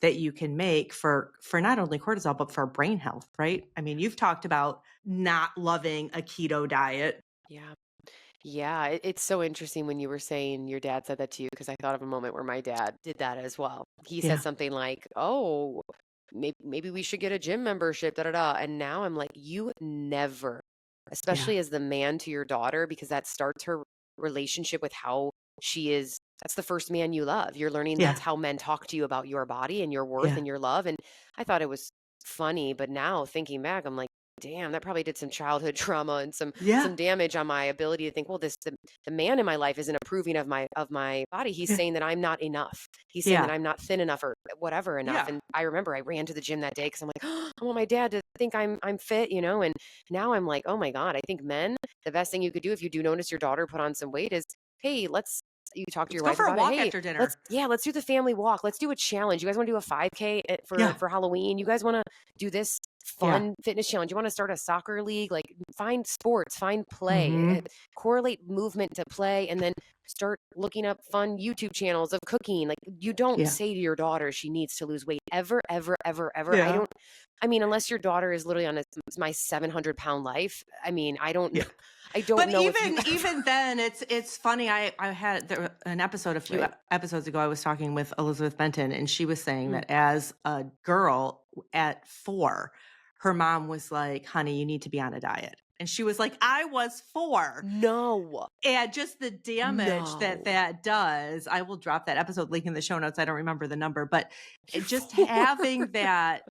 that you can make for not only cortisol but for brain health, right? I mean, you've talked about not loving a keto diet. yeah. Yeah, it's so interesting when you were saying your dad said that to you because I thought of a moment where my dad did that as well. He said Yeah. something like, "Oh, maybe we should get a gym membership, da da da." And now I'm like, you never, Yeah. especially as the man to your daughter, because that starts her relationship with how she is. That's the first man you love. You're learning Yeah. that's how men talk to you about your body and your worth Yeah. and your love. And I thought it was funny, but now thinking back, I'm like, damn, that probably did some childhood trauma and Yeah. some damage on my ability to think, well, the man in my life isn't approving of my body. He's Yeah. saying that I'm not enough. He's saying that Yeah. I'm not thin enough or whatever enough. Yeah. And I remember I ran to the gym that day because I'm like, oh, I want my dad to think I'm fit, you know. And now I'm like, oh my God, I think men, the best thing you could do if you do notice your daughter put on some weight is, hey, you talk to Let's your go wife for a about it. walk Hey, after dinner. let's do the family walk. Let's do a challenge. You guys want to do a 5K Yeah. for Halloween? You guys want to do this Yeah. fun fitness challenge? You want to start a soccer league? Like find sports, find play, Mhm. correlate movement to play, and then start looking up fun YouTube channels of cooking. Like you don't Yeah. say to your daughter she needs to lose weight ever, ever, ever, ever. Yeah. I mean, unless your daughter is literally on my 700-pound life. I mean, I don't Yeah. I don't But know if you even then, it's funny. I had an episode a few right. episodes ago. I was talking with Elizabeth Benton, and she was saying Mm. that as a girl at 4, her mom was like, "Honey, you need to be on a diet," and she was like, "I was 4." No. And just the damage No. that does. I will drop that episode link in the show notes. I don't remember the number, but You're just 4. having that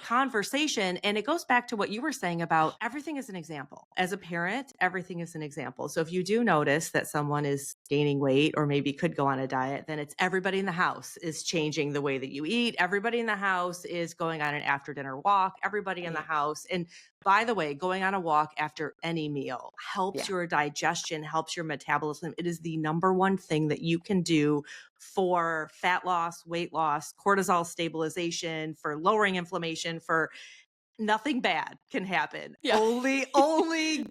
conversation, and it goes back to what you were saying about everything is an example. As a parent, everything is an example. So if you do notice that someone is gaining weight or maybe could go on a diet, then it's everybody in the house is changing the way that you eat. Everybody in the house is going on an after dinner walk. Everybody in the Yeah. house. And by the way, going on a walk after any meal helps Yeah. your digestion, helps your metabolism. It is the number one thing that you can do for fat loss, weight loss, cortisol stabilization, for lowering inflammation, for nothing bad can happen. Yeah. Only Nothing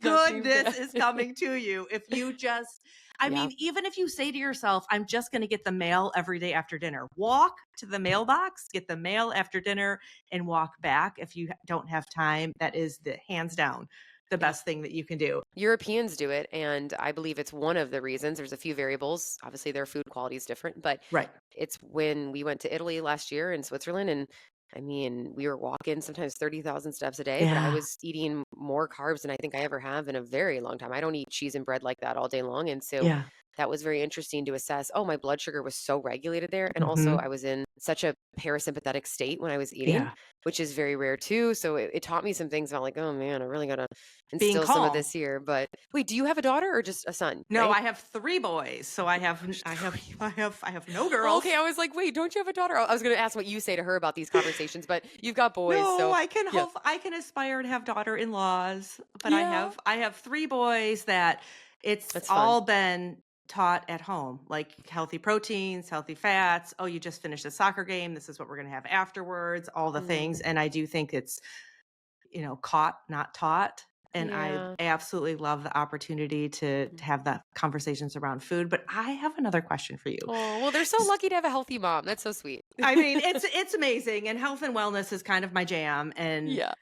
goodness bad. is coming to you if you just I Yeah. mean, even if you say to yourself, I'm just going to get the mail every day after dinner. Walk to the mailbox, get the mail after dinner and walk back if you don't have time. That is the hands down the Yeah. best thing that you can do. Europeans do it, and I believe it's one of the reasons. There's a few variables. Obviously, their food quality is different, but Right. it's when we went to Italy last year and Switzerland, and I mean, we were walking sometimes 30,000 steps a day, but I Yeah. was eating more carbs than I think I ever have in a very long time. I don't eat cheese and bread like that all day long, and so Yeah. that was very interesting to assess. Oh, my blood sugar was so regulated there, and also Mhm. I was in such a parasympathetic state when I was eating, Yeah. which is very rare too. So it taught me some things about like, oh man, I really gotta Being instill some of calm. this here. But wait, do you have a daughter or just a son? No, Right? I have 3 boys. So I have There's I have 3. I have no Oh, girls. okay, I was like, wait, don't you have a daughter? I was gonna ask what you say to her about these conversations, but you've got boys, No, so I can yeah, hope I can aspire to have daughter-in-laws, but yeah, I have 3 boys that it's that's fun. all been taught at home, like healthy proteins, healthy fats. Oh, you just finished a soccer game. This is what we're going to have afterwards, all the things. Mm, And I do think it's, caught, not taught. And I yeah. absolutely love the opportunity to Mhm. have that conversations around food. But I have another question for you. Oh, well, they're so lucky to have a healthy mom. That's so sweet. I mean, it's amazing, and health and wellness is kind of my jam, and Yeah.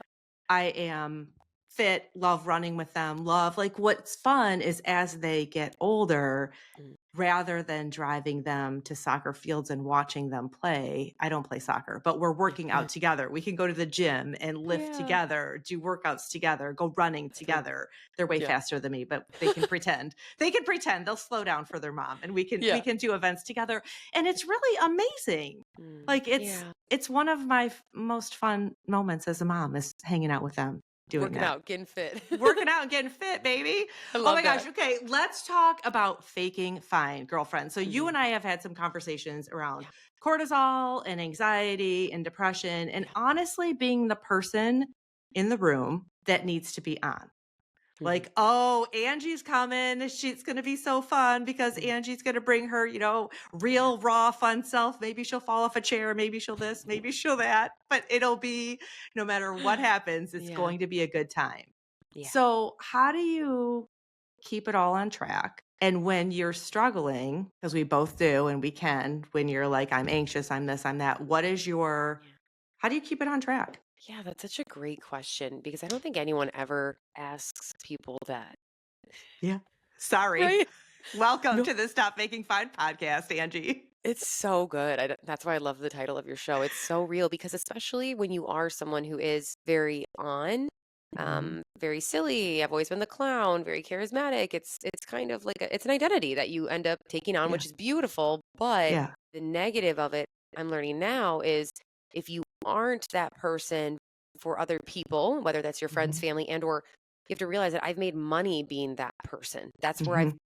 I am fit, love running with them, love like what's fun is as they get older, Mm, rather than driving them to soccer fields and watching them play. I don't play soccer, but we're yeah. working out together. We can go to the gym and lift Yeah. together, do workouts together, go running That's fun. together. They're way Yeah. faster than me, but they can pretend. They can pretend. They'll slow down for their mom and we Yeah. can do events together and it's really amazing. Like Yeah. it's one of my most fun moments as a mom is hanging out with them doing Working that. out, getting fit. Working out and getting fit, baby. I Oh love my gosh. that. Okay. Let's talk about faking fine, girlfriend. So you Mhm. and I have had some conversations around Yeah. cortisol and anxiety and depression and Yeah. honestly being the person in the room that needs to be on. Mhm. Like, oh, Angie's coming. She's going to be so fun because Mhm. Angie's going to bring her, Yeah. real, raw, fun self. Maybe she'll fall off a chair. Maybe she'll this, maybe she'll that. But it'll be, no matter what happens, it's Yeah. going to be a good time. Yeah. So, how do you keep it all on track? And when you're struggling, because we both do and we can, when you're like, I'm anxious, I'm this, I'm that, Yeah. how do you keep it on track? Yeah, that's such a great question because I don't think anyone ever asks people that. Yeah. Sorry. Right? Welcome No. to the Stop Making Fun podcast, Angie. It's so good. That's why I love the title of your show. It's so real because especially when you are someone who is very on, Mhm. very silly. I've always been the clown, very charismatic. It's kind of like it's an identity that you end up taking on, Yeah. which is beautiful. But Yeah. the negative of it, I'm learning now, is if you aren't that person for other people, whether that's your friends, Mhm. family, and or you have to realize that I've made money being that person. That's where I've Mhm.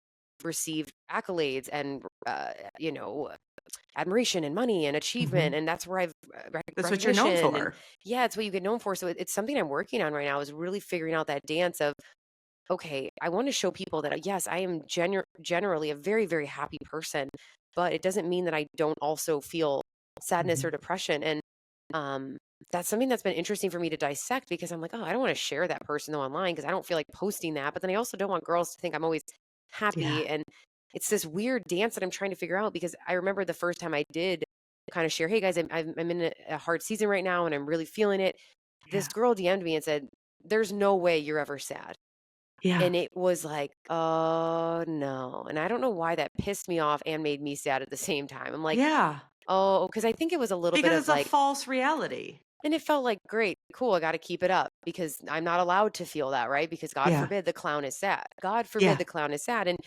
received accolades and you know, admiration and money and achievement, Mhm. and that's where I've That's what you're known recognition, and for. yeah, it's what you get known for. So it's something I'm working on right now, is really figuring out that dance of, okay, I want to show people that yes, I am generally a very, very happy person, but it doesn't mean that I don't also feel sadness or Mhm. depression. And um, that's something that's been interesting for me to dissect, because I'm like, oh, I don't want to share that person though online, because I don't feel like posting that. But then I also don't want girls to think I'm always Yeah. happy. And it's this weird dance that I'm trying to figure out, because I remember the first time I did kind of share, hey guys, I'm in a hard season right now and I'm really feeling it. This Yeah. girl DM'd me and said, there's no way you're ever sad. Yeah. And it was like, "Oh, no." And I don't know why that pissed me off and made me sad at the same time. I'm like, Yeah. "Oh," because I think it was a little bit Because of it's a like, false reality. and it felt like, "Great, cool, I gotta keep it up because I'm not allowed to feel that, right? Because God Yeah. forbid the clown is sad. God forbid Yeah. the clown is sad." And,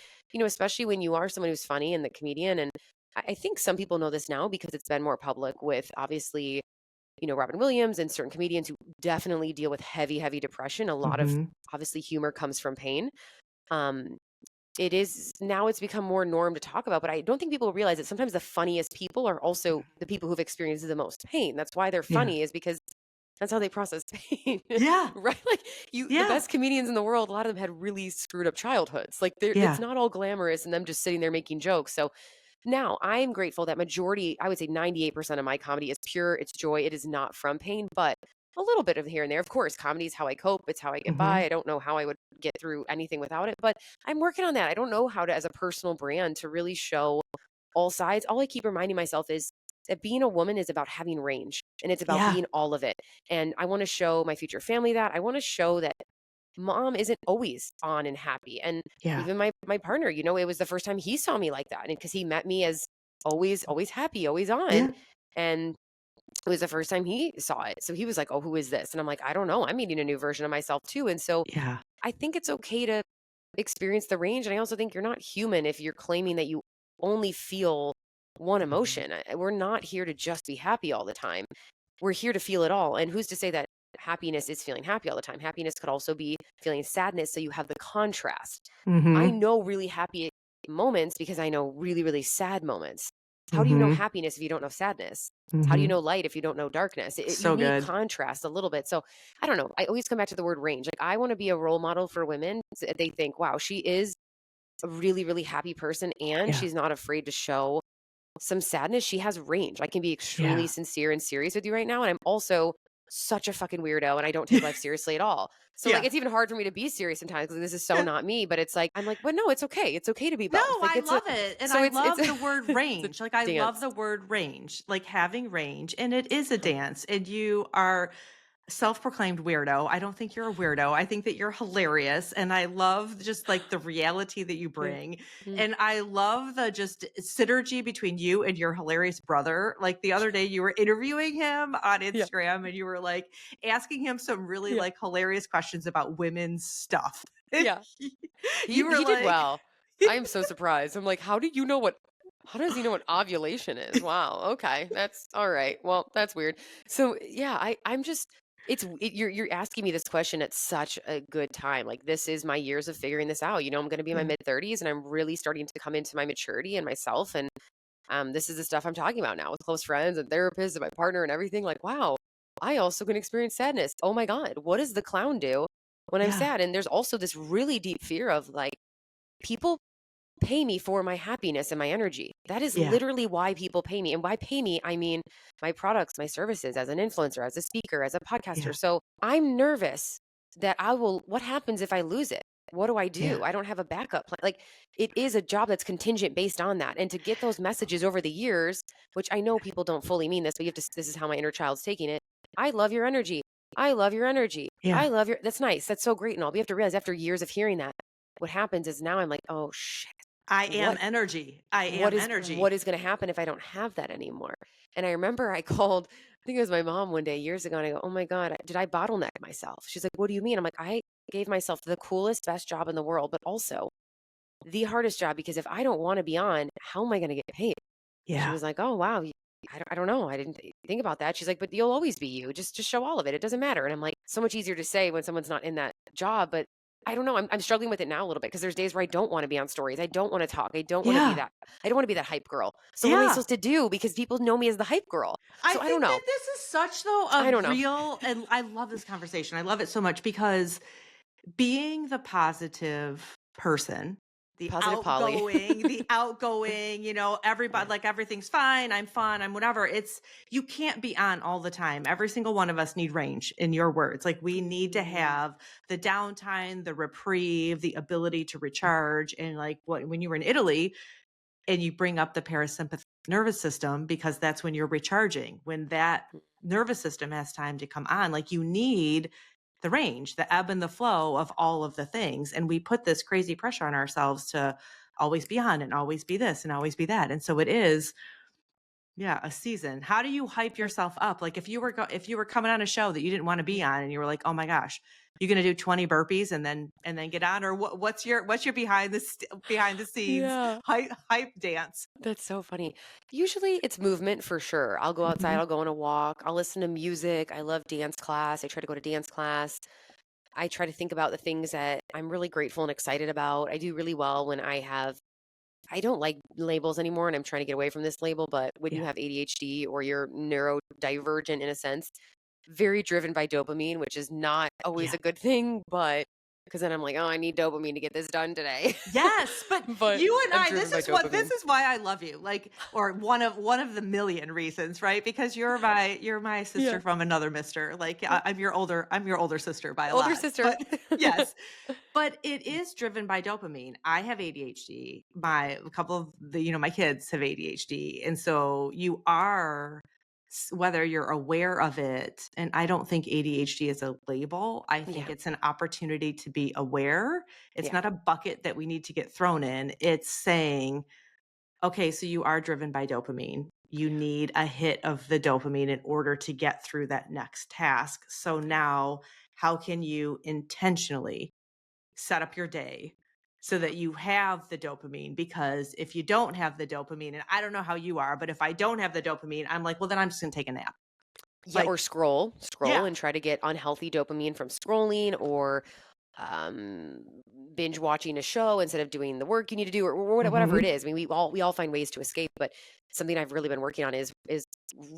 especially when you are someone who's funny and the comedian, and I think some people know this now because it's been more public with, obviously, Robin Williams and certain comedians who definitely deal with heavy, heavy depression. A lot of, Mhm. obviously, humor comes from pain. Um, it is now, it's become more norm to talk about, but I don't think people realize that sometimes the funniest people are also the people who've experienced the most pain. That's why they're Yeah. funny, is because that's how they process pain, Yeah. right? Like, the Yeah. best comedians in the world, a lot of them had really screwed up childhoods. Like, it's Yeah. not all glamorous and them just sitting there making jokes. So now I am grateful that majority, I would say 98% of my comedy is pure, it's joy. It is not from pain, but a little bit of here and there. Of course, comedy is how I cope. It's how I get by. Mhm. I don't know how I would get through anything without it, but I'm working on that. I don't know how to, as a personal brand, to really show all sides. All I keep reminding myself is that being a woman is about having range, and it's about Yeah. being all of it. And I want to show my future family that. I want to show that mom isn't always on and happy. And Yeah. even my partner, it was the first time he saw me like that. And because he met me as always happy, always on. Yeah. And it was the first time he saw it. So he was like, "Oh, who is this?" And I'm like, "I don't know. I'm meeting a new version of myself too." And so Yeah. I think it's okay to experience the range. And I also think you're not human if you're claiming that you only feel one Mhm. emotion. We're not here to just be happy all the time. We're here to feel it all. And who's to say that happiness is feeling happy all the time? Happiness could also be feeling sadness. So you have the contrast. I Mhm. know really happy moments because I know really, really sad moments. How do you know Mhm. happiness if you don't know sadness? How do you Mhm. know light if you don't know darkness? You So need good. contrast a little bit. So I don't know. I always come back to the word range. Like, I want to be a role model for women. They think, wow, she is a really, really happy person and Yeah. she's not afraid to show some sadness. She has range. I can be extremely Yeah. sincere and serious with you right now. And I'm also such a fucking weirdo and I don't take life seriously at all. So, like, Yeah. it's even hard for me to be serious sometimes because this is so not me. But it's like, I'm like, but no, it's okay. It's okay to be No, both. Like, I love it, and so I it's love the word it's a range, like, I love dance. the word range, like, having range, and it is a Yeah. dance, and you are self-proclaimed weirdo. I don't think you're a weirdo. I think that you're hilarious, and I love just, like, the reality that you Yeah. bring, Mm. and I love the just synergy between you and your hilarious brother. Like, the other day, you were interviewing him on Yeah. Instagram, and you were, like, asking him some really, Yeah. like, hilarious questions about women's stuff. And Yeah. you were He did like well. I am so surprised. I'm like, how does he know what ovulation is? Wow. Okay. That's all right. Well, that's weird. So yeah, I'm just you're asking me this question at such a good time. Like, this is my years of figuring this out. I'm going to be in my Yeah. mid 30s and I'm really starting to come into my maturity and myself, and this is the stuff I'm talking about now with close friends and therapists and my partner and everything. Like, wow, I also can experience sadness. Oh my God, what does the clown do when I'm Yeah. sad? And there's also this really deep fear of like, people pay me for my happiness and my energy. That is Yeah. literally why people pay me. And by pay me, I mean my products, my services as an influencer, as a speaker, as a podcaster. Yeah. So I'm nervous that what happens if I lose it? What do I Yeah. do? I don't have a backup plan. Like, it is a job that's contingent based on that. And to get those messages over the years, which I know people don't fully mean this, but this is how my inner child's taking it. I love your energy. I love your energy. Yeah. That's nice. That's so great and all. But you have to realize, after years of hearing that, what happens is now I'm like, oh shit, I am what energy. I what am is what energy. is going to happen if I don't have that anymore? And I remember I called, I think it was my mom one day years ago, and I go, oh my God, did I bottleneck myself? She's like, what do you mean? I'm like, I gave myself the coolest, best job in the world, but also the hardest job, because if I don't want to be on, how am I going to get paid? She Yeah. was like, oh wow, I don't know. I didn't think about that. She's like, but you'll always be you. Just show all of it. It doesn't matter. And I'm like, so much easier to say when someone's not in that job. But I don't know. I'm struggling with it now a little bit because there's days where I don't want to be on stories. I don't want to talk. I don't want to be Yeah. that. I don't want to be that hype girl. So what am I Yeah. supposed to do? Because people know me as the hype girl. I So I don't think that know. this is such though I a don't know. real, and I love this conversation. I love it so much because being the positive person, Positive Polly. the outgoing, everybody, Yeah. like everything's fine, I'm fun, I'm whatever. You can't be on all the time. Every single one of us need range, in your words. Like we need to have the downtime, the reprieve, the ability to recharge. And like when you were in Italy and you bring up the parasympathetic nervous system, because that's when you're recharging, when that nervous system has time to come on, like you need the range, the ebb and the flow of all of the things. And we put this crazy pressure on ourselves to always be on and always be this and always be that. And so it is, yeah, a season. How do you hype yourself up? Like if you were coming on a show that you didn't want to be on and you were like, "Oh my gosh, you're going to do 20 burpees and then get on," or what's your behind the scenes Yeah. hype dance? That's so funny. Usually it's movement for sure. I'll go outside, Mhm. I'll go on a walk, I'll listen to music. I love dance class. I try to go to dance class. I try to think about the things that I'm really grateful and excited about. I do really well when I don't like labels anymore and I'm trying to get away from this label, but when you Yeah. have ADHD or you're neurodivergent in a sense, very driven by dopamine, which is not always Yeah. a good thing, but because then I'm like, oh, I need dopamine to get this done today. Yes, but But you and I'm I, driven by this dopamine. is why I love you. Like, or one of the million reasons, right? Because you're my Yeah. sister from another mister. Like I'm your older sister by a Older lot. sister. But yes, but it is driven by dopamine. I have ADHD. A couple of my kids have ADHD. And so you are, whether you're aware of it, and I don't think ADHD is a label. I think Yeah. it's an opportunity to be aware. It's Yeah. not a bucket that we need to get thrown in. It's saying, okay, so you are driven by dopamine. You need a hit of the dopamine in order to get through that next task. So now, how can you intentionally set up your day so that you have the dopamine? Because if you don't have the dopamine, and I don't know how you are, but if I don't have the dopamine, I'm like, well, then I'm just going to take a nap. Yeah, or Like, scroll yeah. and try to get unhealthy dopamine from scrolling or um, binge watching a show instead of doing the work you need to do or whatever it Mhm. is. I mean, we all find ways to escape, but something I've really been working on is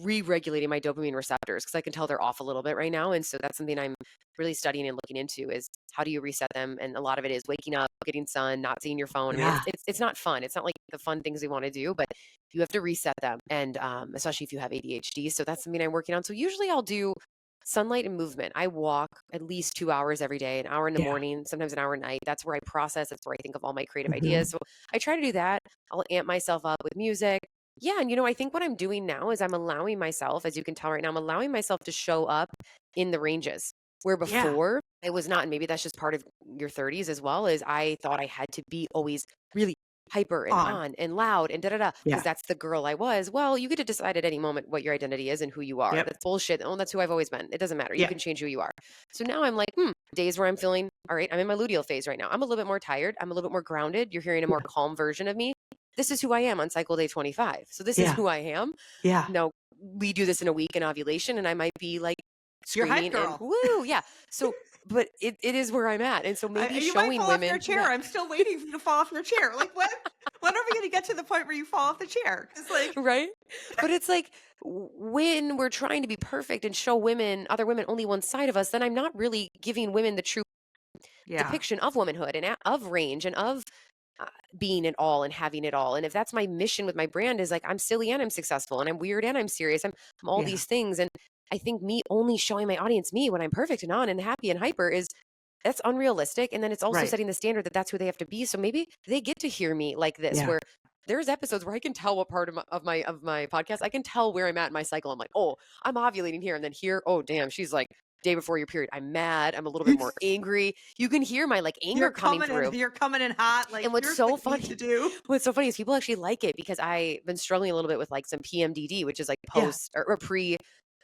re-regulating my dopamine receptors because I can tell they're off a little bit right now, and so that's something I'm really studying and looking into is how do you reset them? And a lot of it is waking up, getting sun, not seeing your phone. I mean, Yeah. it's not fun. It's not like the fun things we want to do, but you have to reset them, and especially if you have ADHD. So that's something I'm working on. So usually I'll do sunlight and movement. I walk at least 2 hours every day, an hour in the Yeah. morning, sometimes an hour at night. That's where I process. That's where I think of all my creative ideas. Mhm. So I try to do that. I'll amp myself up with music. Yeah. And I think what I'm doing now is I'm allowing myself, as you can tell right now, I'm allowing myself to show up in the ranges where Yeah. before I was not. And maybe that's just part of your 30s as well, is I thought I had to be always really hyper and On. on and loud and da da da because Yeah. that's the girl I was. Well, you get to decide at any moment what your identity is and who you are. Yep. That's bullshit. Oh, that's who I've always been. It doesn't matter. You Yeah. can change who you are. So now I'm like, days where I'm feeling all right. I'm in my luteal phase right now. I'm a little bit more tired. I'm a little bit more grounded. You're hearing a more Yeah. calm version of me. This is who I am on cycle day 25. So this is Yeah. who I am. Yeah. Now we do this in a week in ovulation, and I might be like You're hype screaming and girl. woo, yeah. So, but it is where I'm at, and so maybe You might showing fall off your women, chair. yeah, I'm still waiting for you to fall off your chair. Like when are we going to get to the point where you fall off the chair? It's like, right? But it's like when we're trying to be perfect and show other women, only one side of us, then I'm not really giving women the true yeah. depiction of womanhood and of range and of uh, being it all and having it all. And if that's my mission with my brand is like I'm silly and I'm successful and I'm weird and I'm serious, I'm all Yeah. these things. And I think me only showing my audience me when I'm perfect and on and happy and hyper is that's unrealistic. And then it's also Right. setting the standard that that's who they have to be. So maybe they get to hear me like this, Yeah. where there's episodes where I can tell what part of my podcast I can tell where I'm at in my cycle. I'm like, oh, I'm ovulating here, and then here, oh damn, she's like day before your period. I'm mad. I'm a little bit more angry. You can hear my like anger coming through. You're coming in hot. Like And what's here's so what you need to funny, do. what's so funny is people actually like it because I've been struggling a little bit with like some PMDD, which is like Yeah. post or pre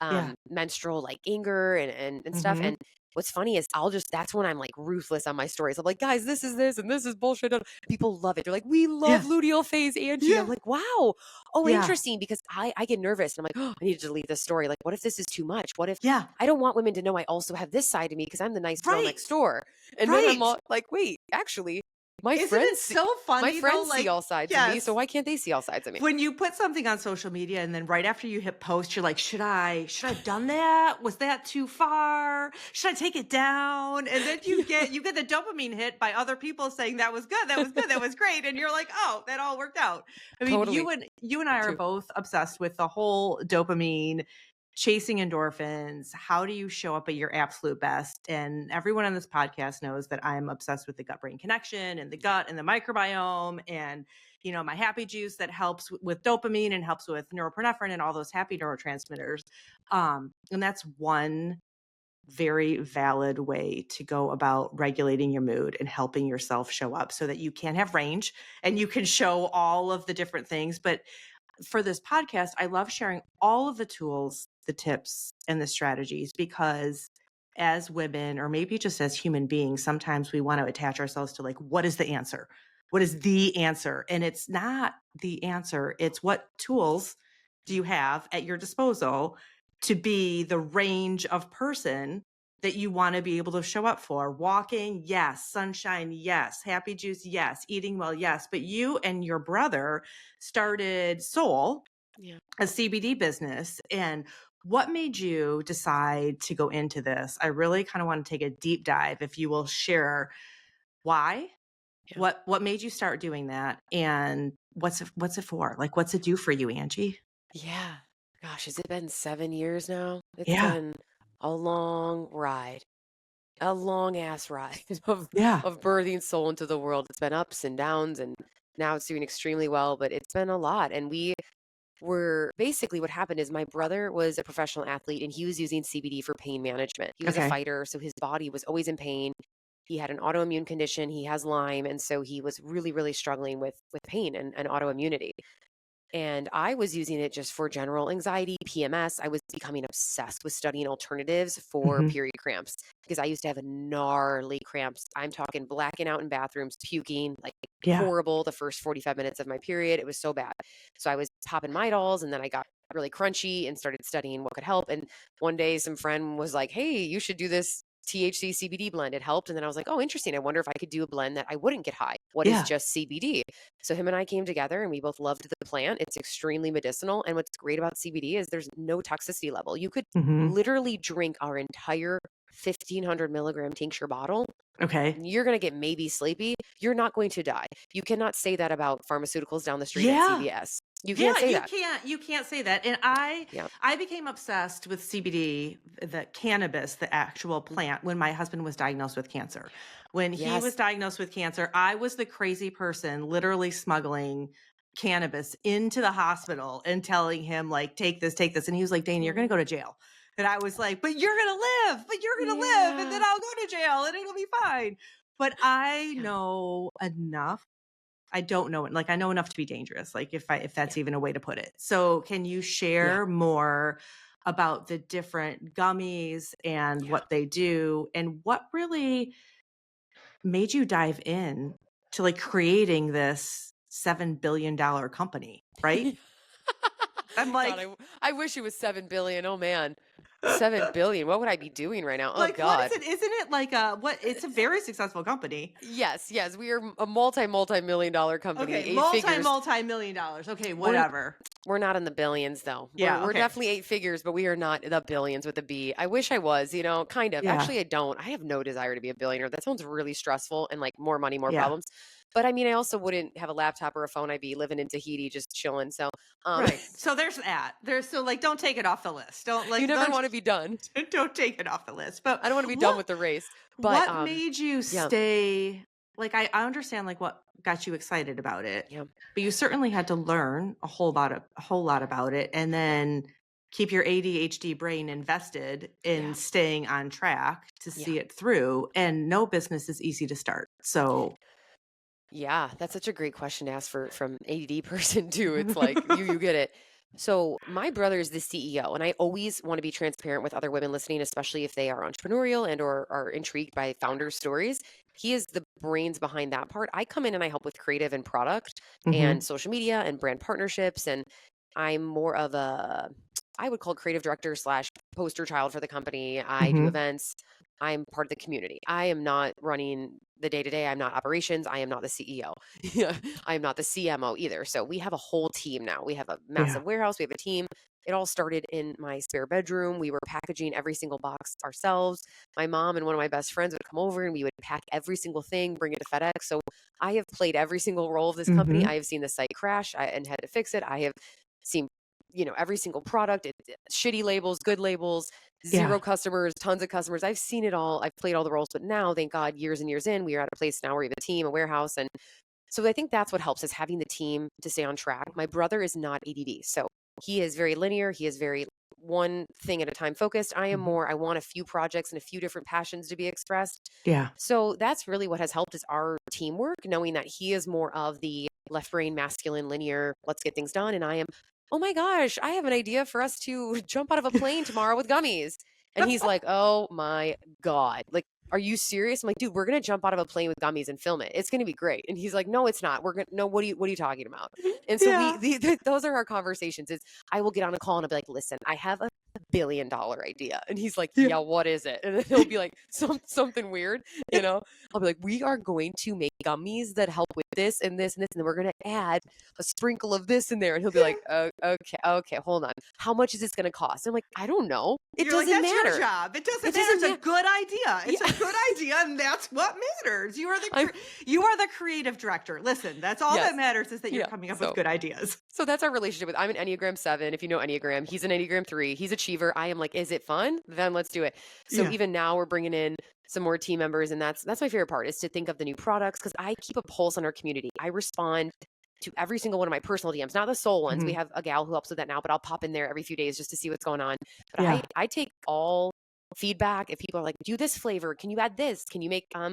Yeah. menstrual like anger and stuff. Mhm. And what's funny is that's when I'm like ruthless on my stories. I'm like, guys, this is this and this is bullshit. People love it. They're like, we love Yeah. luteal phase Angie. I'm Yeah. like, wow. Oh, Yeah. interesting. Because I get nervous and I'm like, oh, I need to delete this story. Like, what if this is too much? What if Yeah. I don't want women to know I also have this side of me because I'm the nice girl Right. next door. And then I'm all like, wait, actually, my Isn't friends it so funny my friends though? see Like, all sides of me, so yes. why can't they see all sides of me? When you put something on social media and then right after you hit post, you're like, should I have done that? Was that too far? Should I take it down? And then you get the dopamine hit by other people saying that was good, that was good, that was great. And you're like, oh, that all worked out. I mean, Totally. you and I are Too. both obsessed with the whole dopamine, chasing endorphins. How do you show up at your absolute best? And everyone on this podcast knows that I'm obsessed with the gut brain connection and the gut and the microbiome and my happy juice that helps with dopamine and helps with norepinephrine and all those happy neurotransmitters. And that's one very valid way to go about regulating your mood and helping yourself show up so that you can have range and you can show all of the different things. But for this podcast, I love sharing all of the tools, the tips, and the strategies because as women, or maybe just as human beings, sometimes we want to attach ourselves to like, what is the answer? What is the answer? And it's not the answer. It's what tools do you have at your disposal to be the range of person that you want to be able to show up for. Walking, yes. Sunshine, yes. Happy juice, yes. Eating well, yes. But you and your brother started Soul, a CBD business. And what made you decide to go into this? I really kind of want to take a deep dive, if you will share why, what made you start doing that, and what's it for? Like, what's it do for you, Angie? Yeah. Gosh, has it been 7 years now? It's Yeah. been a long ride. A long ass ride of Yeah. birthing Soul into the world. It's been ups and downs, and now it's doing extremely well, but it's been a lot. And basically what happened is my brother was a professional athlete and he was using CBD for pain management. He was a fighter, so his body was always in pain. He had an autoimmune condition. He has Lyme, and so he was really, really struggling with pain and autoimmunity. And I was using it just for general anxiety, PMS. I was becoming obsessed with studying alternatives for period cramps because I used to have gnarly cramps. I'm talking blacking out in bathrooms, puking, like horrible the first 45 minutes of my period. It was so bad. So I was popping Midols, and then I got really crunchy and started studying what could help. And one day some friend was like, hey, you should do this THC CBD blend. It helped. And then I was like, oh, interesting. I wonder if I could do a blend that I wouldn't get high. What is just CBD? So him and I came together and we both loved the plant. It's extremely medicinal. And what's great about CBD is there's no toxicity level. You could literally drink our entire 1,500 milligram tincture bottle. Okay. You're going to get maybe sleepy. You're not going to die. You cannot say that about pharmaceuticals down the street at CVS. You can't say that. You can't say that. And I became obsessed with CBD, the cannabis, the actual plant, when my husband was diagnosed with cancer. When he was diagnosed with cancer, I was the crazy person literally smuggling cannabis into the hospital and telling him like, take this. And he was like, Dana, you're going to go to jail. And I was like, but you're going to live, and then I'll go to jail and it'll be fine. But I know enough. I don't know it. Like, I know enough to be dangerous. Like if that's even a way to put it. So can you share more about the different gummies and what they do and what really made you dive in to like creating this $7 billion company, right? I'm like, God, I wish it was 7 billion. Oh man. 7 billion. What would I be doing right now? Oh like, God. what is it? Isn't it like it's a very successful company. Yes. We are a multi-million dollar company. Okay, 8 figures. multi-million dollars. Okay, whatever. We're not in the billions though. We're definitely 8 figures, but we are not the billions with a B. I wish I was, kind of. Yeah. Actually, I don't. I have no desire to be a billionaire. That sounds really stressful and like more money, more problems. But I mean, I also wouldn't have a laptop or a phone. I'd be living in Tahiti, just chilling. So, right. So there's that. Don't take it off the list. You never want to be done. Don't take it off the list. But I don't want to be done with the race. But what made you stay? Like, I understand like what got you excited about it. Yeah. But you certainly had to learn a whole lot about it, and then keep your ADHD brain invested in staying on track to see it through. And no business is easy to start. So. Yeah, that's such a great question to ask from ADD person too. It's like you get it. So my brother is the CEO, and I always want to be transparent with other women listening, especially if they are entrepreneurial and or are intrigued by founder stories. He is the brains behind that part. I come in and I help with creative and product and Mhm. social media and brand partnerships, and I'm more of a I would call creative director slash poster child for the company. I do Mhm. events. I'm part of the community. I am not running the day to day. I'm not operations. I am not the CEO. Yeah, I am not the CMO either. So we have a whole team now. We have a Yeah. massive warehouse. We have a team. It all started in my spare bedroom. We were packaging every single box ourselves. My mom and one of my best friends would come over and we would pack every single thing, bring it to FedEx. So I have played every single role of this company. Mhm. I have seen the site crash and had to fix it. I have seen, every single product, shitty labels, good labels, Yeah. zero customers, tons of customers. I've seen it all. I've played all the roles, but now, thank God, years and years in, we are at a place now where we have a team, a warehouse, and so I think that's what helps is having the team to stay on track. My brother is not ADD. So he is very linear. He is very one thing at a time focused. I am Mhm. more, I want a few projects and a few different passions to be expressed. Yeah. So that's really what has helped is our teamwork, knowing that he is more of the left brain, masculine, linear, let's get things done. And I am, oh my gosh, I have an idea for us to jump out of a plane tomorrow with gummies. And he's like, oh my God. Like, are you serious? I'm like, dude, we're gonna jump out of a plane with gummies and film it. It's gonna be great. And he's like, no, it's not. We're gonna no. What are you talking about? And so Yeah. those are our conversations. Is I will get on a call and I'll be like, listen, I have a $1 billion idea, and he's like, Yeah. yeah, what is it? And then he'll be like, something weird, you know. I'll be like, we are going to make gummies that help with this and this and this, and then we're gonna add a sprinkle of this in there. And he'll be like, okay, hold on. How much is this gonna cost? I'm like, I don't know. It You're like, doesn't "That's your matter. job. It doesn't It matter. doesn't It's a matter. good idea. It's a Yeah. good idea, and that's what matters. I'm You are the creative director. Listen, that's all yes. that matters is that you're Yeah. coming up with So good ideas." So that's our relationship with I'm an Enneagram 7. If you know Enneagram, he's an Enneagram 3. He's achiever. I am like, is it fun? Then let's do it. So Yeah. even now we're bringing in some more team members and that's my favorite part is to think of the new products because I keep a pulse on our community. I respond to every single one of my personal DMs, not the soul ones. We Mhm. have a gal who helps with that now, but I'll pop in there every few days just to see what's going on. But I Yeah. I take all feedback. If people are like, do this flavor, can you add this? Can you make our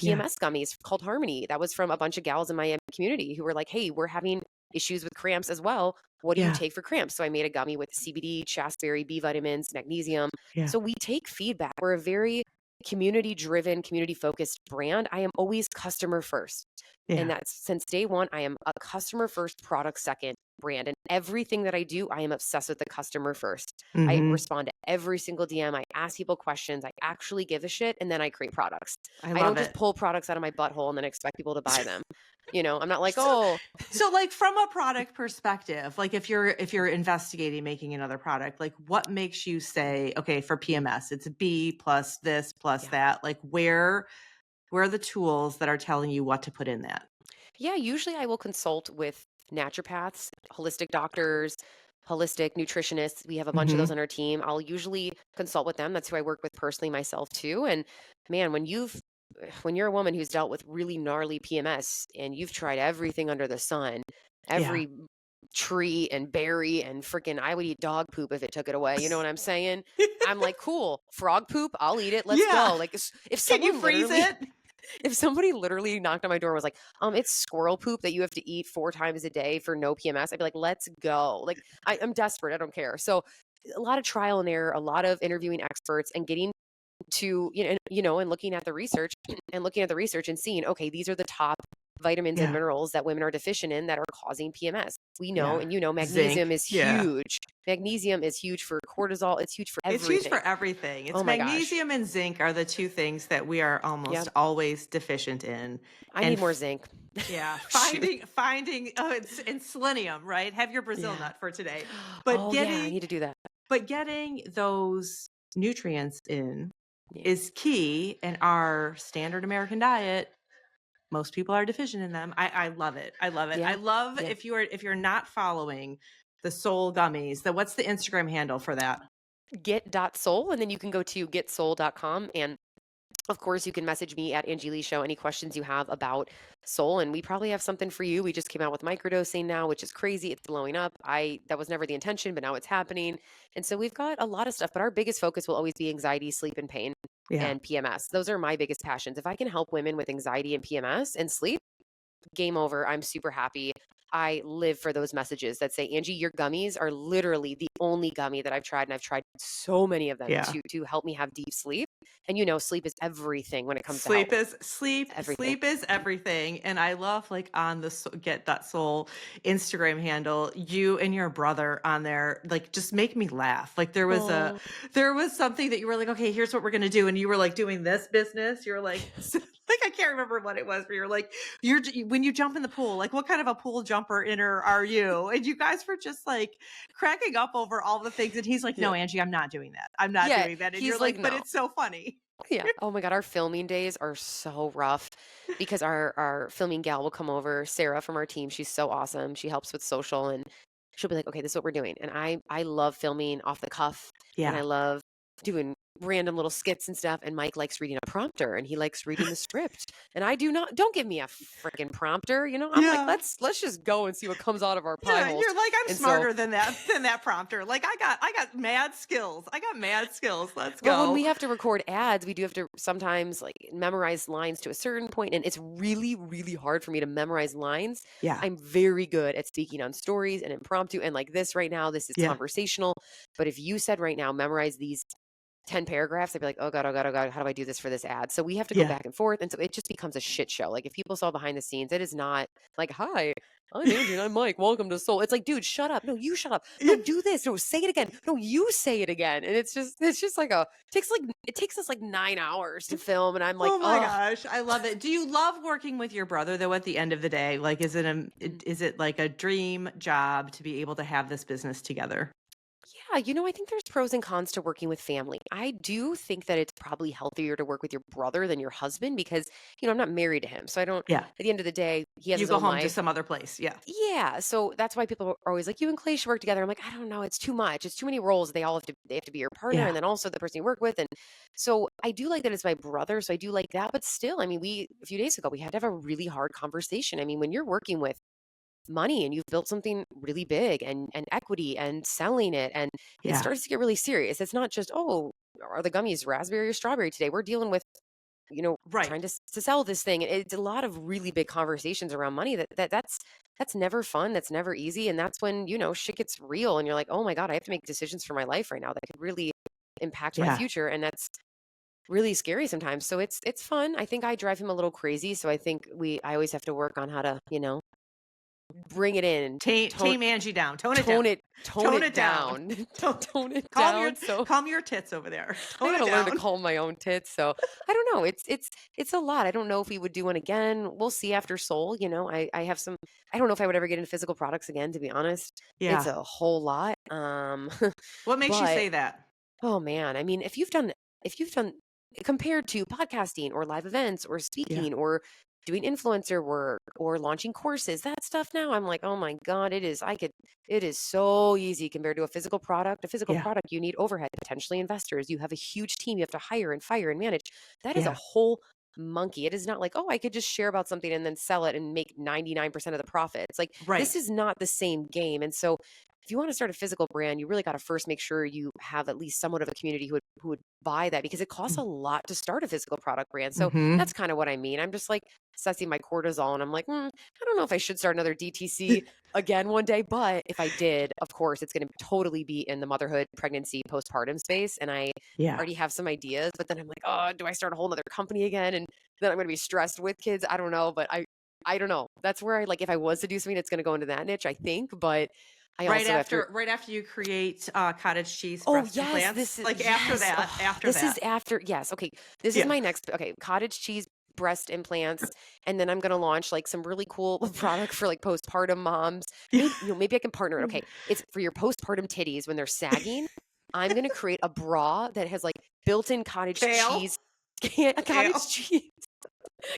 Yeah. PMS gummies called Harmony? That was from a bunch of gals in my community who were like, hey, we're having issues with cramps as well. What do you Yeah. take for cramps? So I made a gummy with CBD, chasteberry, B vitamins, magnesium. Yeah. So we take feedback. We're a very community driven, community focused brand. I am always customer first. And Yeah. that's since day one, I am a customer first, product second brand. And everything that I do, I am obsessed with the customer first. I Mhm. respond to every single DM. I ask people questions. I actually give a shit. And then I create products. I I don't love just it. pull products out of my butthole and then expect people to buy them. I'm not like, oh, So, like, from a product perspective, like, if you're investigating making another product, like, what makes you say, "Okay, for PMS, it's a B plus this plus yeah. that." Like, where are the tools that are telling you what to put in that? Yeah, usually I will consult with naturopaths, holistic doctors, holistic nutritionists. We have a bunch of those Mhm. on our team. I'll usually consult with them. That's who I work with personally myself too. And man, when you're a woman who's dealt with really gnarly PMS and you've tried everything under the sun, Yeah. every tree and berry and freaking I would eat dog poop if it took it away. You know what I'm saying? I'm like, cool, frog poop, I'll eat it. Let's Yeah. go. Like if Can you someone freeze literally it? if somebody literally knocked on my door and was like, it's squirrel poop that you have to eat 4 times a day for no PMS, I'd be like, let's go. Like, I'm desperate. I don't care. So, a lot of trial and error, a lot of interviewing experts and getting to, and looking at the research and looking at the research and seeing, okay, these are the top vitamins and Yeah. minerals that women are deficient in that are causing PMS. We know, Yeah. and magnesium Zinc. is Yeah. huge. Magnesium is huge for cortisol. It's huge for It's used everything. for everything. Oh It's my gosh. magnesium and zinc are the 2 things that we are Yeah. almost always deficient in. I And need more zinc. yeah, Shoot. finding oh, it's and selenium, right? Have your Brazil Yeah. nut for today. But Oh, yeah, I getting need to do that. but getting those nutrients in Yeah. is key in our standard American diet. Most people are deficient in them. I love it. I love it. I Yeah. love Yeah. if you're not following the soul gummies, then what's the Instagram handle for that? Get.soul, and then you can go to getsoul.com. And of course, you can message me at Angie Lee Show any questions you have about soul. And we probably have something for you. We just came out with microdosing now, which is crazy. It's blowing up. That was never the intention, but now it's happening. And so we've got a lot of stuff, but our biggest focus will always be anxiety, sleep, and pain Yeah. and PMS. Those are my biggest passions. If I can help women with anxiety and PMS and sleep, game over. I'm super happy. I live for those messages that say, Angie, your gummies are literally the only gummy that I've tried, and I've tried so many of them Yeah. to help me have deep sleep. And sleep is everything when it comes to Sleep health. is sleep. Everything. Sleep is everything. And I love like on the Get That Soul Instagram handle, you and your brother on there, like just make me laugh. Like there was Oh. something that you were like, okay, here's what we're gonna do, and you were like doing this business. You were like, like I can't remember what it was, but you're like, when you jump in the pool, like what kind of a pool jumper inner are you? And you guys were just like cracking up over all the things. And he's like, no, Yeah. Angie, I'm not doing that. I'm not Yeah. doing that. And you're He's like, like, but no. it's so funny. Yeah. Oh my God. Our filming days are so rough because our filming gal will come over, Sarah from our team. She's so awesome. She helps with social, and she'll be like, okay, this is what we're doing. And I love filming off the cuff, and I Yeah. love doing random little skits and stuff. And Mike likes reading a prompter, and he likes reading the script. And I do not, don't give me a freaking prompter. I'm like, Yeah. let's just go and see what comes out of our pie Yeah, holes. you're like, I'm And smarter than that prompter. Like I got mad skills. Let's But when go. we have to record ads, we do have to sometimes like memorize lines to a certain point, and it's really, really hard for me to memorize lines. Yeah. I'm very good at speaking on stories and impromptu, and like this right now, this is Yeah. conversational. But if you said right now, memorize these 10 paragraphs, I'd be like, oh God, oh God, oh God, how do I do this for this ad? So we have to go Yeah. back and forth. And so it just becomes a shit show. Like if people saw behind the scenes, it is not like, hi, I'm Angie and I'm Mike. Welcome to Soul. It's like, dude, shut up. No, you shut up. No, do this. No, say it again. No, you say it again. And it's just like it takes us like 9 hours to film. And I'm like, Oh my oh gosh, I love it. Do you love working with your brother though at the end of the day? Like is it like a dream job to be able to have this business together? yeah, I think there's pros and cons to working with family. I do think that it's probably healthier to work with your brother than your husband because, I'm not married to him. So I don't, Yeah. at the end of the day, he has You his go own home to life. some other place. Yeah. Yeah, so that's why people are always like, you and Clay should work together. I'm like, I don't know, it's too much. It's too many roles. They have to be your partner, Yeah. and then also the person you work with. And so I do like that it's my brother, so I do like that. But still, I mean, a few days ago we had to have a really hard conversation. I mean, when you're working with money and you've built something really big and equity and selling it, and it Yeah. starts to get really serious. It's not just, oh, are the gummies raspberry or strawberry today? We're dealing with Right. trying to sell this thing. It's a lot of really big conversations around money that's never fun. That's never easy. And that's when, shit gets real and you're like, oh my God, I have to make decisions for my life right now that could really impact my Yeah. future. And that's really scary sometimes. So it's fun. I think I drive him a little crazy. So I think I always have to work on how to, bring it in, Tame Angie down. Tone it tone down. it, tone it down, tone it down. So Calm your tits over there. I Tone gotta it learn to down. calm my own tits. So I don't know. It's a lot. I don't know if we would do one again. We'll see after Soul. I have some. I don't know if I would ever get into physical products again. To be honest, it's Yeah. a whole lot. What makes you But say that? oh man, I mean, if you've done compared to podcasting or live events or Yeah. speaking or doing influencer work or launching courses, that stuff now, I'm like, oh my God, it is so easy compared to a physical product. A physical Yeah. product, you need overhead, potentially investors. You have a huge team you have to hire and fire and manage. That is a Yeah. whole monkey. It is not like, oh, I could just share about something and then sell it and make 99% of the profit. It's like, Right. this is not the same game. And so if you want to start a physical brand, you really got to first make sure you have at least somewhat of a community who would buy that because it costs a lot to start a physical product brand. So Mm-hmm. that's kind of what I mean. I'm just like assessing my cortisol and I'm like, I don't know if I should start another DTC again one day. But if I did, of course, it's going to totally be in the motherhood, pregnancy, postpartum space. And I Yeah. already have some ideas, but then I'm like, oh, do I start a whole other company again? And then I'm going to be stressed with kids. I don't know, but I don't know. That's where if I was to do something, it's going to go into that niche, I think. But I Right also after have to. right after you create cottage cheese Oh breast yes, implants, this is like after yes. that, Oh, after this that. is after yes. Okay, this is Yeah. my next. Okay, cottage cheese breast implants, and then I'm gonna launch like some really cool product for like postpartum moms. Maybe I can partner it. Okay, it's for your postpartum titties when they're sagging. I'm gonna create a bra that has like built-in cottage Kale. cheese, Kale. cottage cheese,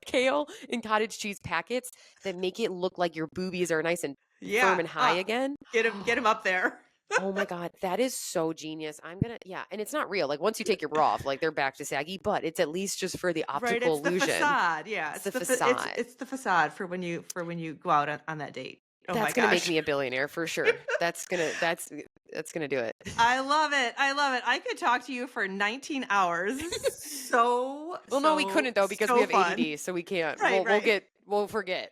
kale and cottage cheese packets that make it look like your boobies are nice and Yeah. firm and high again. Get him up there. Oh my God, that is so genius. Yeah, and it's not real. Like once you take your bra off, like they're back to saggy, but it's at least just for the Right, optical it's the illusion. facade. Yeah, It's the facade. It's the facade for when you go out on that date. Oh my That's gonna make gosh. me a billionaire for sure. That's gonna do it. I love it. I love it. I could talk to you for 19 hours. Well, no, we couldn't though because we have fun. ADD, so we can't. Right, We'll right. we'll forget.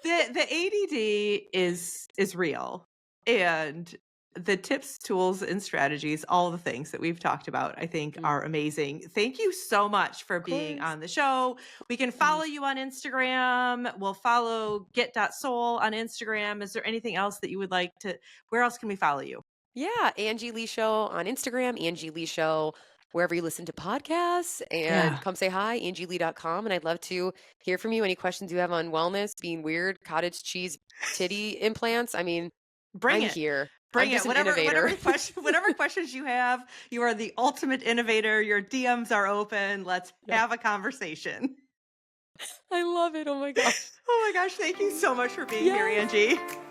The ADD is real, and the tips, tools, and strategies, all the things that we've talked about, I think Mm, are amazing. Thank you so much for of being course. on the show. We can Mm. follow you on Instagram. We'll follow get.soul on Instagram. Is there anything else that you would like to where else can we follow you? Yeah, Angie Lee Show on Instagram, Angie Lee Show wherever you listen to podcasts, and Yeah. come say hi, angielee.com. And I'd love to hear from you. Any questions you have on wellness, being weird, cottage cheese titty implants. I mean, Bring I'm it. here. I'm Bring it. just an innovator. Whatever questions you have, you are the ultimate innovator. Your DMs are open. Let's Yeah, have a conversation. I love it. Oh my gosh. Oh my gosh, thank you so much for being here, Yes. Angie.